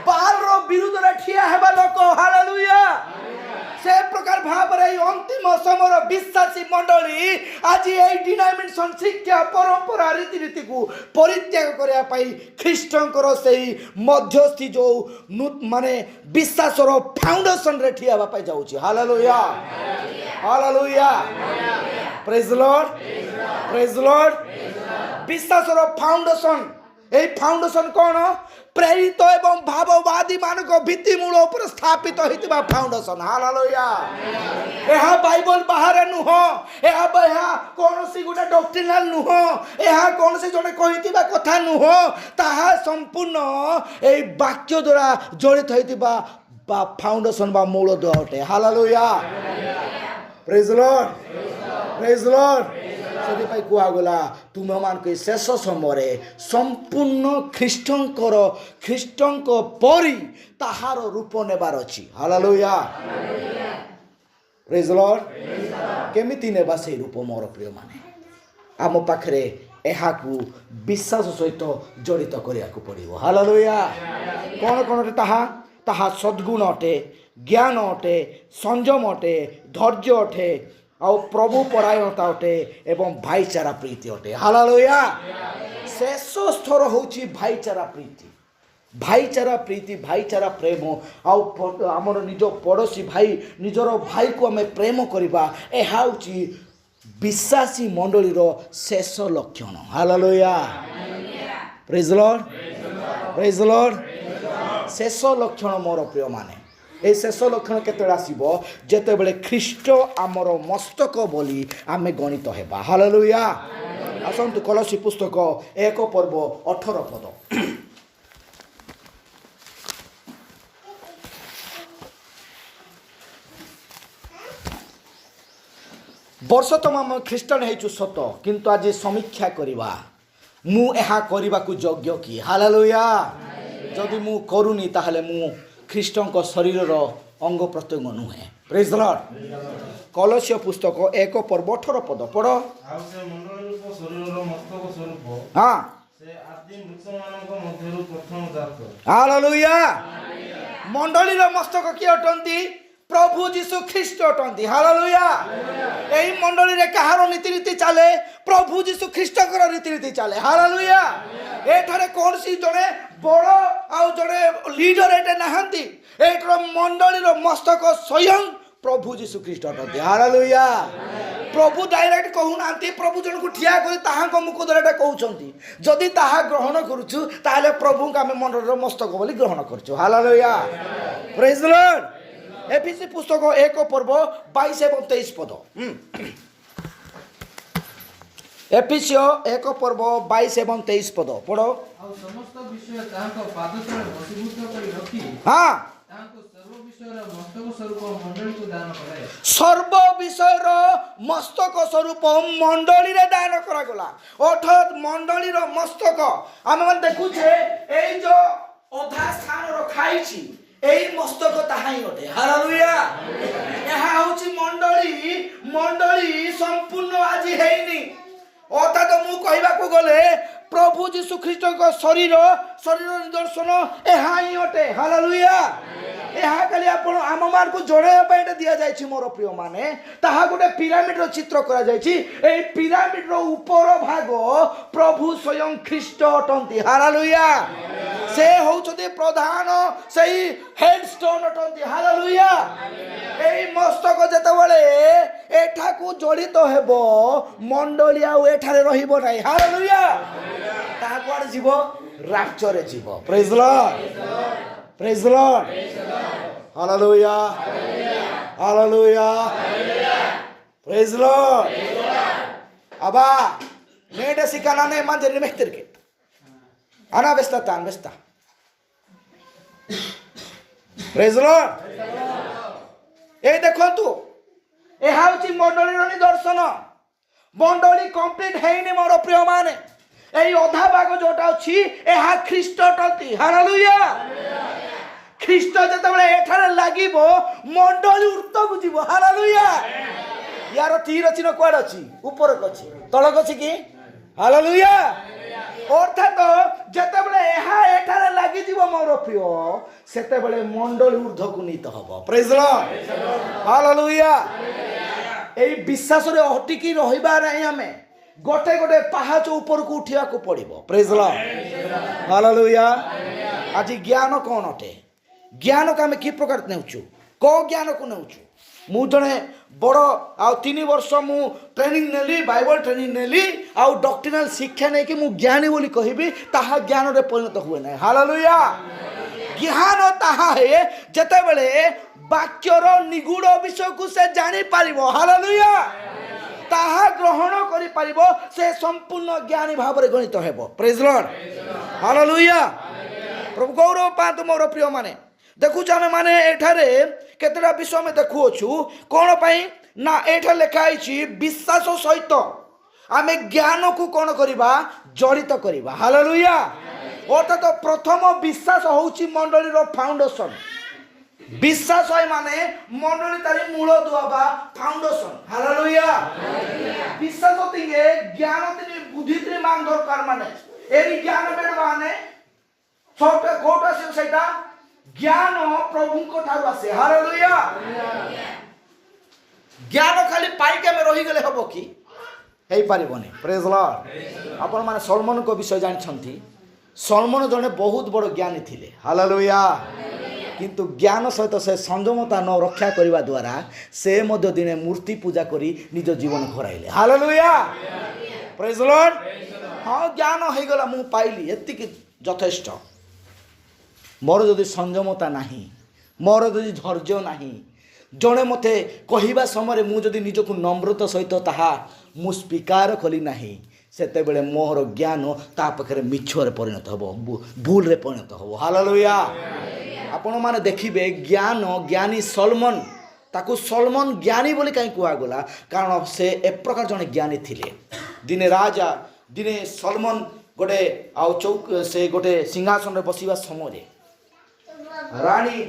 Speaker 1: ବାଲର ବିରୁଦ୍ଧରେ ଠିଆ ହେବା ଲୋକ। ହାଲେଲୁୟା। ସେ ପ୍ରକାର ଭାବରେ ଏହି ଅନ୍ତିମ ସମୟର ବିଶ୍ୱାସୀ ମଣ୍ଡଳୀ ଆଜି ଏହି ଡିନୋମିନେସନ ଶିକ୍ଷା ପରମ୍ପରା ରୀତିନୀତିକୁ ପରିତ୍ୟାଗ କରିବା ପାଇଁ ଖ୍ରୀଷ୍ଟଙ୍କର ସେହି ମଧ୍ୟସ୍ଥି ଯେଉଁ ମାନେ ବିଶ୍ୱାସର ଫାଉଣ୍ଡେସନରେ ଠିଆ ହେବା ପାଇଁ ଯାଉଛି। ହାଲେଲୁୟା ହାଲେଲୁୟା ପ୍ରେଜ୍ ଲର୍ଡ ପ୍ରେଜ୍ ଲର୍ଡ। ବିଶ୍ୱାସର ଫାଉଣ୍ଡେସନ, এই ফাউন্ডেশন কোন? প্রেরিত এবং ভাববাদী ମାନଙ୍କ ଭିତ୍ତିମୂଳ ଉପରେ ସ୍ଥାପିତ ହୋଇଥିବା ଫାଉଣ୍ଡେସନ। ହାଲେଲୁୟା। ଏହା ବାଇବଲ ବାହାରେ ନୁହଁ, ଏହା କୌଣସି ଗୋଟେ ଡକ୍ଟ୍ରିନାଲ ନୁହଁ, ଏହା କୌଣସି ଜଣେ କହିଥିବା କଥା ନୁହଁ, ତାହା ସମ୍ପୂର୍ଣ୍ଣ ଏହି ବାକ୍ୟ ଦ୍ୱାରା ଜଡ଼ିତ ହୋଇଥିବା ଫାଉଣ୍ଡେସନ ବା ମୂଳ ଦ୍ୱାରା ଅଟେ। ହାଲେଲୁୟା ପ୍ରେଜ୍ ଲର୍ଡ ପ୍ରେଜ୍ ଲର୍ଡ। ସେଥିପାଇଁ କୁହାଗଲା ତୁମେମାନଙ୍କୁ ଶେଷ ସମୟରେ ସମ୍ପୂର୍ଣ୍ଣ ଖ୍ରୀଷ୍ଟଙ୍କ ପରି ତାହାର ରୂପ ନେବାର ଅଛି। ହାଲେଲୁୟା ପ୍ରେଜ୍ ଲର୍ଡ। କେମିତି ନେବା ସେହି ରୂପ ମୋର ପ୍ରିୟମାନେ? ଆମ ପାଖରେ ଏହାକୁ ବିଶ୍ୱାସ ସହିତ ଜଡ଼ିତ କରିବାକୁ ପଡ଼ିବ। ହାଲେଲୁୟା। କ'ଣ କ'ଣ ଅଟେ ତାହା? ତାହା ସଦ୍ଗୁଣ ଅଟେ, ଜ୍ଞାନ ଅଟେ, ସଂଯମ ଅଟେ, ଧୈର୍ଯ୍ୟ ଅଟେ, ଆଉ ପ୍ରଭୁ ପରାୟଣତା ଅଟେ ଏବଂ ଭାଇଚାରା ପ୍ରୀତି ଅଟେ। ହାଲେଲୁୟା। ଶେଷ ସ୍ତର ହେଉଛି ଭାଇଚାରା ପ୍ରୀତି। ଭାଇଚାରା ପ୍ରୀତି, ଭାଇଚାରା ପ୍ରେମ, ଆଉ ଆମର ନିଜ ପଡ଼ୋଶୀ ଭାଇ, ନିଜର ଭାଇକୁ ଆମେ ପ୍ରେମ କରିବା, ଏହା ହେଉଛି ବିଶ୍ୱାସୀ ମଣ୍ଡଳୀର ଶେଷ ଲକ୍ଷଣ। ହାଲେଲୁୟା ପ୍ରେଜ୍ ଲର୍ଡ ପ୍ରେଜ୍ ଲର୍ଡ। ଶେଷ ଲକ୍ଷଣ ମୋର ପ୍ରିୟମାନେ, এই ଶେଷ ଲକ୍ଷଣ କେତେବେଳେ ଆସିବ? ଯେତେବେଳେ ଖ୍ରୀଷ୍ଟ ଆମର ମସ୍ତକ ବୋଲି ଆମେ ଗଣିତ ହେବା। ହାଲେଲୁୟା। ଆସନ୍ତୁ କଲୋସୀ ପୁସ୍ତକ 1 ପର୍ବ 18 ପଦ। ବର୍ଷ ତମ ଆମେ ଖ୍ରୀଷ୍ଟିଆନ ହେଇଛୁ ସତ, କିନ୍ତୁ ଆଜି ସମୀକ୍ଷା କରିବା ମୁଁ ଏହା କରିବାକୁ ଯୋଗ୍ୟ କି? ହାଲେଲୁୟା। ଯଦି ମୁଁ କରୁନି ତାହେଲେ ମୁଁ ଖ୍ରୀଷ୍ଟଙ୍କ ଶରୀରର ଅଙ୍ଗ ପ୍ରତ୍ୟଙ୍ଗ ନୁହେଁ। ପ୍ରେଜ୍ ଦ ଲର୍ଡ। କଲୋସ୍ୟ ପୁସ୍ତକ 1 ପର୍ବ 18 ପଦ ପଢ଼।
Speaker 6: ଆଉ ସେ ମଣ୍ଡଳ ରୂପ ଶରୀରର ମସ୍ତକ ସ୍ୱରୂପ
Speaker 1: ହଁ,
Speaker 6: ସେ ଆଦି ମୃତମାନଙ୍କ ମଧ୍ୟରୁ ପ୍ରଥମ ଜାତ।
Speaker 1: ହାଲେଲୁୟା। ମଣ୍ଡଳୀର ମସ୍ତକ କିଏ ଅଟନ୍ତି? ପ୍ରଭୁ ଯୀଶୁ ଖ୍ରୀଷ୍ଟ ଅଟନ୍ତି। ହାଲେଲୁୟା। ଏହି ମଣ୍ଡଳୀରେ କାହାର ନୀତିରୀତି ଚାଲେ? ପ୍ରଭୁ ଯୀଶୁ ଖ୍ରୀଷ୍ଟଙ୍କର ରୀତିନୀତି ଚାଲେ। ହାଲେଲୁୟା। ଏଠାରେ କୌଣସି ଜଣେ ବଡ଼ ଆଉ ଜଣେ ଲିଡର ଏଠି ନାହାନ୍ତି। ଏଠାର ମଣ୍ଡଳୀର ମସ୍ତକ ସ୍ୱୟଂ ପ୍ରଭୁ ଯୀଶୁ ଖ୍ରୀଷ୍ଟ ଅଟନ୍ତି। ହାଲେଲୁୟା। ପ୍ରଭୁ ଡାଇରେକ୍ଟ କହୁନାହାନ୍ତି, ପ୍ରଭୁ ଜଣକୁ ଠିଆ କରି ତାହାଙ୍କ ମୁଖ ଦ୍ୱାରା ଏଟା କହୁଛନ୍ତି। ଯଦି ତାହା ଗ୍ରହଣ କରୁଛୁ ତାହେଲେ ପ୍ରଭୁଙ୍କୁ ଆମେ ମଣ୍ଡଳୀର ମସ୍ତକ ବୋଲି ଗ୍ରହଣ କରୁଛୁ। ହାଲେଲୁୟା। ପ୍ରେଜ୍ ଦ ଲର୍ଡ। ଏଫେସୀ ପୁସ୍ତକ 1 ପର୍ବ 22 ଏବଂ 23 ପଦ। ଏଫେସୀୟ 1 ପର୍ବ 22 ଏବଂ 23 ପଦ ପଢ଼।
Speaker 3: ଆଉ ସମସ୍ତ ବିଷୟ ତାହାଙ୍କ ପାଦ ତଳେ ବଶୀଭୂତ କରି ରଖି
Speaker 1: ହଁ,
Speaker 3: ତାହାଙ୍କୁ ସର୍ବ ବିଷୟର ମସ୍ତକ ସ୍ୱରୂପ ମଣ୍ଡଳୀକୁ ଦାନ କରେ।
Speaker 1: ସର୍ବ ବିଷୟର ମସ୍ତକ ସ୍ୱରୂପ ମଣ୍ଡଳୀରେ ଦାନ କରାଗଲା। ଅର୍ଥାତ୍ ମଣ୍ଡଳୀର ମସ୍ତକ ଆମେମାନେ ଦେଖୁଛେ ଏଇ ଯୋଉ ଅଧା ସ୍ଥାନ ରଖା ହେଇଛି, এই মস্তক তাহাই অটে। হালেলুয়া। ଏହା ହେଉଛି ମଣ୍ଡଳୀ। ମଣ୍ଡଳୀ ସମ୍ପୂର୍ଣ୍ଣ ଆଜି ହେଇନି। ଅର୍ଥାତ୍ ମୁଁ କହିବାକୁ ଗଲେ ପ୍ରଭୁ ଯୀଶୁ ଖ୍ରୀଷ୍ଟଙ୍କ ଶରୀର ନିଦର୍ଶନ ଏହା ହିଁ ଅଟେ। ହାଲେଲୁୟା। ଏହା ଖାଲି ଆପଣ ଆମମାନଙ୍କୁ ଜଣାଇବା ପାଇଁ ଏଇଟା ଦିଆଯାଇଛି ମୋର ପ୍ରିୟମାନେ। ତାହା ଗୋଟେ ପିରାମିଡର ଚିତ୍ର କରାଯାଇଛି। ଏହି ପିରାମିଡର ଉପର ଭାଗ ପ୍ରଭୁ ସ୍ୱୟଂ ଖ୍ରୀଷ୍ଟ ଅଟନ୍ତି। ହାଲେଲୁୟା। ସେ ହେଉଛନ୍ତି ପ୍ରଧାନ ସେଇ ହେଡ୍ ଷ୍ଟୋନ୍ ଅଟନ୍ତି। ହାଲେଲୁୟା। ଏହି ମସ୍ତକ ଯେତେବେଳେ ଏଠାକୁ ଜଡ଼ିତ ହେବ, ମଣ୍ଡଳୀ ଆଉ ଏଠାରେ ରହିବ ନାହିଁ। ହାଲେଲୁୟା। ତାହା କୁଆଡ଼େ ଯିବ? ରାପ୍ଚରରେ ଯିବ। ପ୍ରେଜ୍ ଦ ଲର୍ଡ। ପ୍ରେଜ୍ ଦ ଲର୍ଡ। ହାଲେଲୁୟା। ହାଲେଲୁୟା। ପ୍ରେଜ୍ ଦ ଲର୍ଡ। అబ్బా నేడే సికానానే మంజరి మెహతిర్కి అనా వెస్తా తాన్ వెస్తా. ପ୍ରେଜ୍ ଦ ଲର୍ଡ। এই ଦେଖନ୍ତୁ, ଏହା ହେଉଛି ମଣ୍ଡଳୀର ନିଦର୍ଶନ। ମଣ୍ଡଳୀ କମ୍ପ୍ଲିଟ୍ ହେଇନି ମୋର ପ୍ରିୟମାନେ। এই ଅଧା ଭାଗ ଯୋଉଟା ଅଛି ଏହା ଖ୍ରୀଷ୍ଟ ଅଟନ୍ତି। ହାଲେଲୁୟା। ଖ୍ରୀଷ୍ଟ ଯେତେବେଳେ ଏଠାରେ ଲାଗିବ ମଣ୍ଡଳୀ ଉର୍ତ୍ତକୁ ଯିବ। ହାଲେଲୁୟା। ୟାର ତୀର ଚିହ୍ନ କୁଆଡ଼େ ଅଛି? ଉପରକୁ ଅଛି, ତଳକୁ ଅଛି କି? ହାଲେଲୁୟା। ଅର୍ଥାତ୍ ଯେତେବେଳେ ଏହା ଏଠାରେ ଲାଗିଯିବ ମୋର ପ୍ରିୟ, ସେତେବେଳେ ମଣ୍ଡଳୀ ଉର୍ଦ୍ଧ୍ୱକୁ ନୀତ ହବ। ପ୍ରେଜ୍ ଦ ଲର୍ଡ। ହାଲେଲୁୟା। এই বিশ্বাସରେ ଅଟିକି ରହିବା ନାହିଁ। ଆମେ ଗୋଟେ ଗୋଟେ ପାହାଚ ଉପରକୁ ଉଠିବାକୁ ପଡ଼ିବ। ପ୍ରେଜ୍ ଦ ଲର୍ଡ। ହାଲେଲୁୟା। ଆଜି ଜ୍ଞାନ କ'ଣ ଅଟେ? ଜ୍ଞାନକୁ ଆମେ କି ପ୍ରକାର ନେଉଛୁ? କେଉଁ ଜ୍ଞାନକୁ ନେଉଛୁ? ମୁଁ ଜଣେ ବଡ଼ ଆଉ 3 ବର୍ଷ ମୁଁ ଟ୍ରେନିଂ ନେଲି, ବାଇବଲ ଟ୍ରେନିଂ ନେଲି, ଆଉ ଡକ୍ଟରିନାଲ ଶିକ୍ଷା ନେଇକି ମୁଁ ଜ୍ଞାନୀ ବୋଲି କହିବି, ତାହା ଜ୍ଞାନରେ ପରିଣତ ହୁଏ ନାହିଁ। ହାଲେଲୁୟା। ଜ୍ଞାନ ତାହା ହେ ଯେତେବେଳେ ବାକ୍ୟର ନିଗୁଡ଼ ବିଷୟକୁ ସେ ଜାଣିପାରିବ। ହାଲେଲୁୟା। ତାହା ଗ୍ରହଣ କରିପାରିବ, ସେ ସମ୍ପୂର୍ଣ୍ଣ ଜ୍ଞାନୀ ଭାବରେ ଗଣିତ ହେବ। ପ୍ରେଜ୍ ଦ ଲର୍ଡ। ହାଲେଲୁୟା। ପ୍ରଭୁ ଗୌରବ ପାଆନ୍ତୁ ମୋର ପ୍ରିୟମାନେ। ଦେଖୁଛୁ ଆମେ ମାନେ ଏଠାରେ କେତେଟା ବିଷୟ ଆମେ ଦେଖୁଅଛୁ। କ'ଣ ପାଇଁ ନା ଏଠାରେ ଲେଖା ହେଇଛି ବିଶ୍ୱାସ ସହିତ ଆମେ ଜ୍ଞାନକୁ କ'ଣ କରିବା? ଜଡ଼ିତ କରିବା। ହାଲେଲୁୟା। ଅର୍ଥାତ୍ ପ୍ରଥମ ବିଶ୍ୱାସ ହେଉଛି ମଣ୍ଡଳୀର ଫାଉଣ୍ଡେସନ୍। বিশ্বাস হয় মানে মন্ডলী তারি মূল দুয়া বা ফাউন্ডেশন। হালেলুয়া। বিশ্বাস থেকে জ্ঞান তিনি বুদ্ধি তিনি মান দরকার মানে এই জ্ঞান বেড় মানে সবটা কোট আছে সেটা জ্ঞান প্রভুঙ্ক ঠারু আসে। হালেলুয়া। জ্ঞান খালি পাইকে আমি রহিগলে হব কি? হেই পারিবনি। প্রেজ দ লর্ড। আপন মানে সলমনଙ୍କ বিষয় জানিছন্তি। সলমন জনে বহুত বড় জ্ঞানী ଥିଲେ। হালেলুয়া। কিন্তু জ্ঞান সহিত সে সংযমতা ন রক্ষা করা দ্বারা সে মধ্যে দিনে মূর্তি পূজা করে নিজ জীবন ঘরাইলে। হালেলুয়া। প্রেজ দ লর্ড। হ্যাঁ জ্ঞান হয়ে গলা মু পাইলি এতিকি যথেষ্ট। মোর যদি সংযমতা নাহি, মোর যদি ধৈর্য নাহি, জনে মতে কহিবা সময় মু যদি নিজকে নম্রতা সহিত তাহা মু স্বীকার কলি নাহি, সেতবে মোর জ্ঞান তা পাখে মিছরে পরিণত হব, ভুলরে পরিণত হব। হালেলুয়া। ଆପଣ ମାନେ ଦେଖିବେ ଜ୍ଞାନ ଜ୍ଞାନୀ ସଲମନ, ତାକୁ ସଲମନ ଜ୍ଞାନୀ ବୋଲି କାହିଁ କୁହାଗଲା? କାରଣ ସେ ଏ ପ୍ରକାର ଜଣେ ଜ୍ଞାନୀ ଥିଲେ। ଦିନେ ରାଜା, ଦିନେ ସଲମନ गोटे आउ चौक से गोटे सिंहासन रे बसिबा समय रानी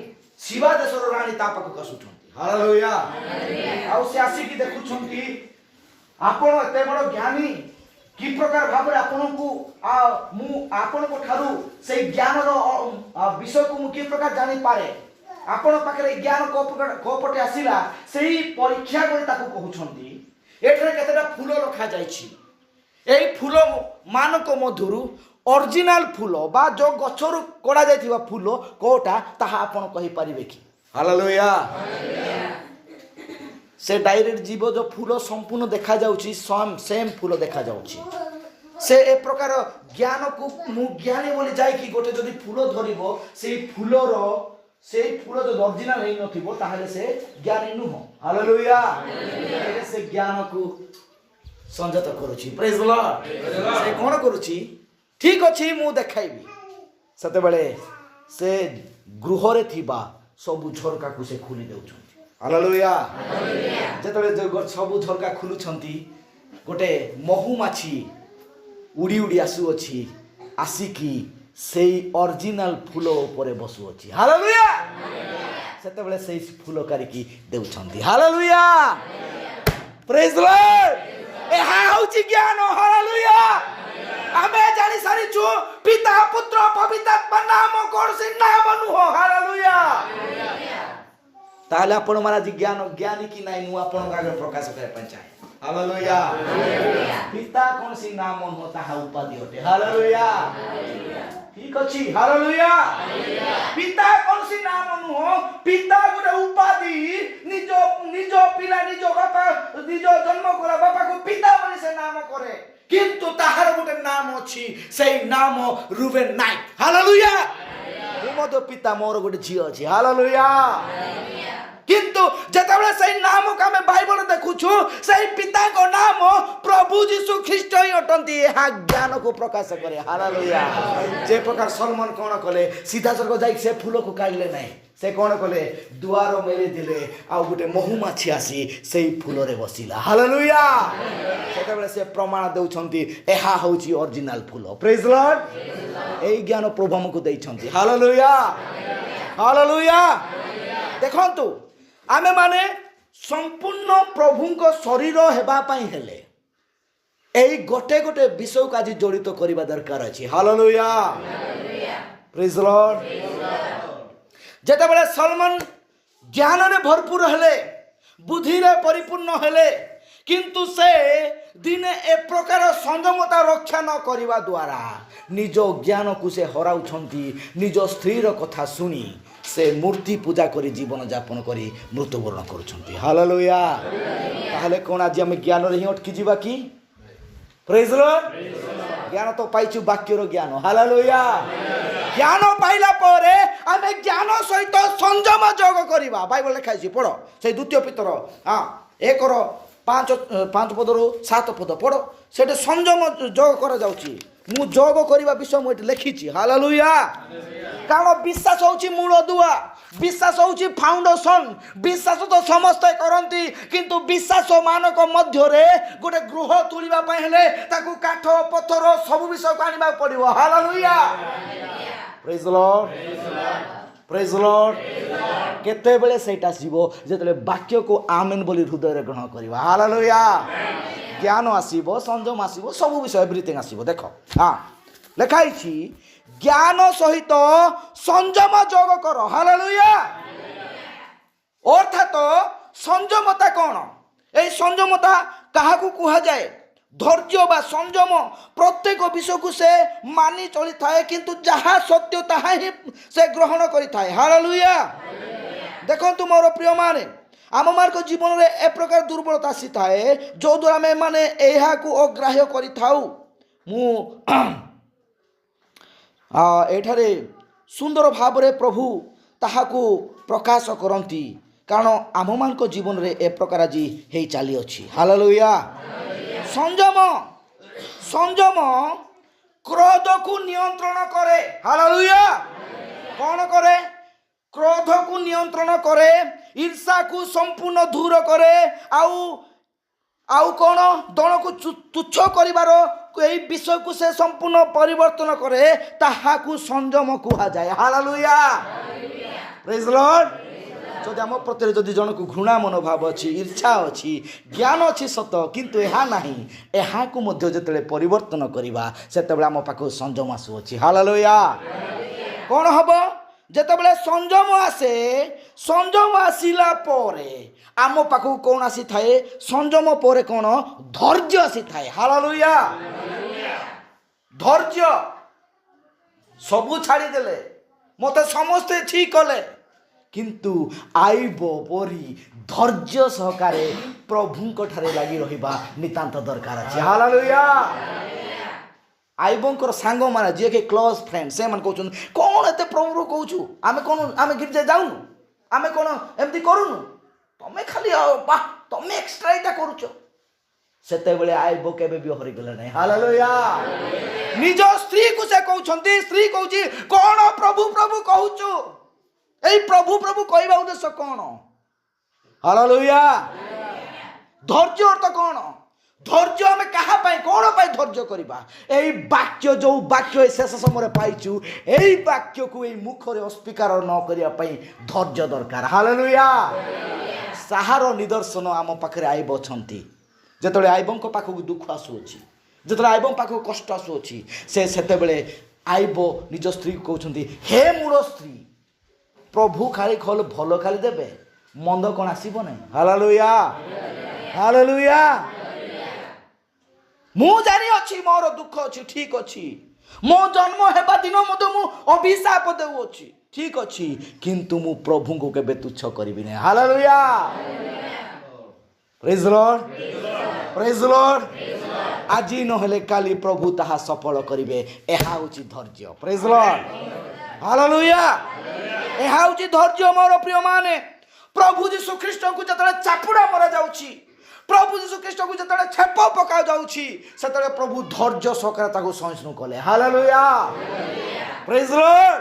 Speaker 1: शिवा देशर रानी ता पाखक आसुछंती हालेलुया आउ से आसिकी देखुछंती आपण एते बड़ ज्ञानी कि प्रकार भाव आपको आपण को ठारू से ज्ञान विषय को कि प्रकार जानी पारे आपण पाखरे ज्ञान कोपटे आसिला सेही परीक्षा कर ताको कहउछंती एठरे केतेटा फूल रखा जायछि एई फूल मानक मधुरु ओरिजिनल फूल बा जो गछरु कोडा जायथिबा फूल कोटा ताहा आपण कहि परिबे कि हालेलुया से डायरेक्ट जीव जो फूल संपूर्ण देखा जाउछि सेम फूल देखा जाउछि से ए प्रकार ज्ञान को मु ज्ञानी बोली जाय कि गोटे जदि फूल धरिबो सेई फूलर से फूल जो ओरिजिनल हेई नथिबो ताहाले से ज्ञानी नुह हालेलुया से ज्ञान को संजत करूछि प्रेज द लॉर्ड से कोन करूछि ठीक अछि मु देखाइबी सते बेले से गृह रे थिबा सब झरका को से खुली देउछ हालेलुया जेतबे सब झरका खुलुछंती गोटे महुमाछी उड़ी उड़ी आसु अछि आसिकी सेई ओरिजिनल फूल ऊपर बसु अछि हालेलुया सेते बेले सेई फूल कारिकी देउछंती हालेलुया प्रेज द लॉर्ड ए हाउची ज्ञान हालेलुया आमे जानि सारिछु पिता पुत्र पवित्र आत्मा नाम कोनसी नाम नुह हालेलुया ताले आपण मारा जी ज्ञानी की नाही मु आपण आगे प्रकाश करे पंचाय हालेलुया पिता कोनसी नाम नुह ताहा उपाधि होते हालेलुया ठीक अछि हालेलुया पिता कोनसी नाम नुह पिता गुटे उपाधि निजो पिला निजो बापा निजो जन्म करा बापा को पिता बोली से नाम करे किंतु ताहार गुटे नाम अछि सेई नाम रूबेन नायक हालेलुया मो पिता मोर गोटे झी अच्छी हालेलुया किंतु जेतेबेले सही नाम को आम बाइबल देखुछु सही पिता को नाम प्रभु यीशु ख्रीष्ट ही अटंती हा ज्ञान को प्रकाश करे हालेलुया जे प्रकार सलमान कोन कले सीधा सरको जाई से फूल को काढले नाही से कोन कले दुआर मेले दिले आ गोटे महुमाछी आसी सेही फूल रे बसिला हालेलुया सेतेबेले से प्रमाण देउछंती एहा होची ओरिजिनल फूल प्रेज लॉर्ड एई ज्ञान प्रभु हमको देइछंती हालेलुया हालेलुया देखंतु आमे माने संपूर्ण प्रभुंको शरीर हेबा पाई हेले एई गोटे गोटे विषय को आज जड़ित करबा दरकार अछि हालेलुया प्रेज लॉर्ड जेतेबेले सलमान ज्ञान रे भरपूर हेले बुद्धि रे परिपूर्ण हेले किंतु से दिने ए प्रकार संयमता रक्षा न करबा द्वारा निज ज्ञान को से हराउछंती निज स्त्री रो कथा सुनी से मूर्ति पूजा करी जीवन यापन करी मृत्युवरण करुछंती हालेलुया ताहले कोन आज हम ज्ञान रे ही अटकी जीवा की प्रेज लॉर्ड ज्ञान तो पाइछु वाक्य रो ज्ञान हालेलुया ज्ञान पाइला परे आमे ज्ञान सहित संयम जोग करिबा बाइबल लिखाइछि पढो से द्वितीय पितर हां 1:5 पदरु 7 पद पढो सेटे संयम जोग करा जाउछि मु जोग करिबा विषय मु एटे लिखिछि हालेलुया कारण विश्वास होछि मूल दुआ विश्वास होछि फाउंडेशन विश्वास तो समस्त करंती किंतु विश्वास मानक मध्य रे गोटे गृह तुलिबा पय हेले ताकू काठ पत्थर सब विषय को आनिबा पड़िबो hallelujah praise lord praise lord केते बेले सेटा जीवो जेतले वाक्य को आमेन बोली हृदय रे ग्रहण करिबा हालेलुया ज्ञान आसीबो संयम आसीबो सब विषय एवरीथिंग आसीबो देखो हां लेखाई छी ज्ञान सहित संयम जोग कर हालेलुया अर्थात संयमता कौन ए संयमता काहाकू कुहा जाए धैर्य बा संयम प्रत्येक विषय को से मानी चली थाए किंतु जहाँ सत्य ताहा ही से ग्रहण करी थाए हालेलुया देखंतु मोर प्रिय माने आम मान जीवन में ए प्रकार दुर्बलता आसी थाए जो द्वारा आम माने एहा को अग्राह्य करी थाउ मु एठारे सुंदर भाव रे प्रभु ताहाकू प्रकाश करंती कारण आम मान जीवन रे ए प्रकार आज हे चली अछि हालेलुया संयम संयम क्रोध को नियंत्रण करे हालेलुया कौन करे क्रोध को नियंत्रण करे ईर्षा को संपूर्ण दूर करे आउ कौन दल को तुच्छ करिवार এই বিষয়କୁ ସେ ସମ୍ପୂର୍ଣ୍ଣ ପରିବର୍ତ୍ତନ କରେ ତାହାକୁ ସଂଯମ କୁହାଯାଏ। ହାଲେଲୁୟା ପ୍ରେଜ୍ ଲର୍ଡ। ଯଦି ଆମ ପ୍ରତି ଯଦି ଜଣକୁ ଘୃଣା ମନୋଭାବ ଅଛି, ଇର୍ଚ୍ଛା ଅଛି, ଜ୍ଞାନ ଅଛି ସତ କିନ୍ତୁ ଏହା ନାହିଁ, ଏହାକୁ ମଧ୍ୟ ଯେତେବେଳେ ପରିବର୍ତ୍ତନ କରିବା ସେତେବେଳେ ଆମ ପାଖକୁ ସଂଯମ ଆସୁଅଛି। ହାଲେଲୁୟା। କ'ଣ ହବ ଯେତେବେଳେ ସଂଯମ ଆସେ? ସଂଯମ ଆସିଲା ପରେ ଆମ ପାଖକୁ କ'ଣ ଆସିଥାଏ? ସଂଯମ ପରେ କ'ଣ? ଧୈର୍ଯ୍ୟ ଆସିଥାଏ। ହାଲେଲୁୟା। ଧୈର୍ଯ୍ୟ। ସବୁ ଛାଡ଼ିଦେଲେ, ମୋତେ ସମସ୍ତେ ଠିକ୍ କଲେ, କିନ୍ତୁ ଆଇବ ପରି ଧୈର୍ଯ୍ୟ ସହକାରେ ପ୍ରଭୁଙ୍କ ଠାରେ ଲାଗି ରହିବା ନିତାନ୍ତ ଦରକାର ଅଛି। ହାଲେଲୁୟା। ଆଇବଙ୍କର ସାଙ୍ଗମାନେ ଯିଏକି କ୍ଲୋଜ୍ ଫ୍ରେଣ୍ଡ, ସେମାନେ କହୁଛନ୍ତି କ'ଣ ଏତେ ପ୍ରଭୁରୁ କହୁଛୁ, ଆମେ ଗିର୍ଜା ଯାଉନୁ, ଆମେ କ'ଣ ଏମିତି କରୁନୁ, ତମେ ଖାଲି ବାଃ ତମେ ଏକ୍ସଟ୍ରା ଏଇଟା କରୁଛ। ସେତେବେଳେ ଆଇବ କେବେ ବି ହରିଗଲେ ନାହିଁ। ହାଲେଲୁୟା। ନିଜ ସ୍ତ୍ରୀକୁ ସେ କହୁଛନ୍ତି, ସ୍ତ୍ରୀ କହୁଛି କ'ଣ ପ୍ରଭୁ ପ୍ରଭୁ କହୁଛୁ? এই প্রভু প্রভু কইবা উদ্দেশ্য কোন? হালেলুয়া। ধৈর্য অর্থ কোন? ধৈর্য আমি কাহা পাই কোন পাই ধৈর্য করিবা? এই বাক্য যে বাক্য এই শেষ সময় পাইছু, এই বাক্যকু এই মুখরে অস্বীকার ন করিয়া পাই ধৈর্য দরকার। হালেলুয়া। সাহার নিদর্শন আম পাখে আইব অছন্তি। যেতবে আইবଙ୍କ পাখକୁ দুঃখ আসুଅଛି, যেতবে আইবଙ୍କ পাখକୁ কষ্ট আসুଅଛି, ସେ ସେତେବେଳେ ଆଇବ ନିଜ ସ୍ତ୍ରୀକୁ କହୁଛନ୍ତି, ହେ ମୂଳ ସ୍ତ୍ରୀ, ପ୍ରଭୁ ଖାଲି ଭଲ ଖାଲି ଦେବେ, ମନ୍ଦ କ'ଣ ଆସିବ ନାହିଁ? ହାଲେଲୁୟା। ହାଲେଲୁୟା। ମୁଁ ଜାଣିଅଛି ମୋର ଦୁଃଖ ଅଛି, ଠିକ୍ ଅଛି, ମୋ ଜନ୍ମ ହେବା ଦିନ ମଧ୍ୟ ମୁଁ ଅଭିଶାପ ଦେଉଅଛି, ଠିକ୍ ଅଛି, କିନ୍ତୁ ମୁଁ ପ୍ରଭୁଙ୍କୁ କେବେ ତୁଚ୍ଛ କରିବି ନାହିଁ। ହାଲେଲୁୟା। ପ୍ରେଜ୍ ଲର୍ଡ। ପ୍ରେଜ୍ ଲର୍ଡ। ଆଜି ନହେଲେ କାଲି ପ୍ରଭୁ ତାହା ସଫଳ କରିବେ। ଏହା ହେଉଛି ଧୈର୍ଯ୍ୟ। ପ୍ରେଜ୍ ଲର୍ଡ। ହାଲେଲୁୟା। ଏହା ହେଉଛି ଧୈର୍ଯ୍ୟ ମୋର ପ୍ରିୟମାନେ। ପ୍ରଭୁ ଯୀଶୁ ଖ୍ରୀଷ୍ଟଙ୍କୁ ଯେତେବେଳେ ଚାପୁଡ଼ା ମରାଯାଉଛି, ପ୍ରଭୁ ଯୀଶୁ ଖ୍ରୀଷ୍ଟଙ୍କୁ ଯେତେବେଳେ ଛେପ ପକାଯାଉଛି, ସେତେବେଳେ ପ୍ରଭୁ ଧୈର୍ଯ୍ୟ ସହକାରେ ତାକୁ ସହିଷ୍ଣୁ କଲେ। ହାଲେଲୁୟା। ପ୍ରେଜ୍ ଲର୍ଡ।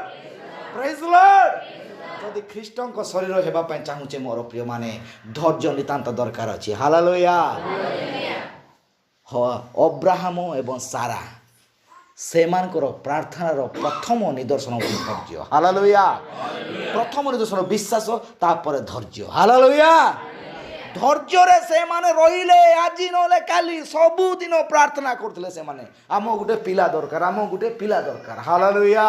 Speaker 1: ପ୍ରେଜ୍ ଲର୍ଡ। ଯଦି ଖ୍ରୀଷ୍ଟଙ୍କ ଶରୀର ହେବା ପାଇଁ ଚାହୁଁଛେ ମୋର ପ୍ରିୟମାନେ, ଧୈର୍ଯ୍ୟ ନିତାନ୍ତ ଦରକାର ଅଛି। ହାଲେଲୁୟା। ଅବ୍ରାହମ ଏବଂ ସାରା ସେମାନଙ୍କର ପ୍ରାର୍ଥନାର ପ୍ରଥମ ନିଦର୍ଶନ ହେଉଛି ଧୈର୍ଯ୍ୟ। ହାଲେଲୁୟା। ପ୍ରଥମ ନିଦର୍ଶନ ବିଶ୍ୱାସ, ତାପରେ ଧୈର୍ଯ୍ୟ। ହାଲେଲୁୟା। ଧୈର୍ଯ୍ୟରେ ସେମାନେ ରହିଲେ। ଆଜି ନହେଲେ କାଲି ସବୁଦିନ ପ୍ରାର୍ଥନା କରୁଥିଲେ ସେମାନେ, ଆମ ଗୋଟେ ପିଲା ଦରକାର, ଆମ ଗୋଟେ ପିଲା ଦରକାର। ହାଲେଲୁୟା।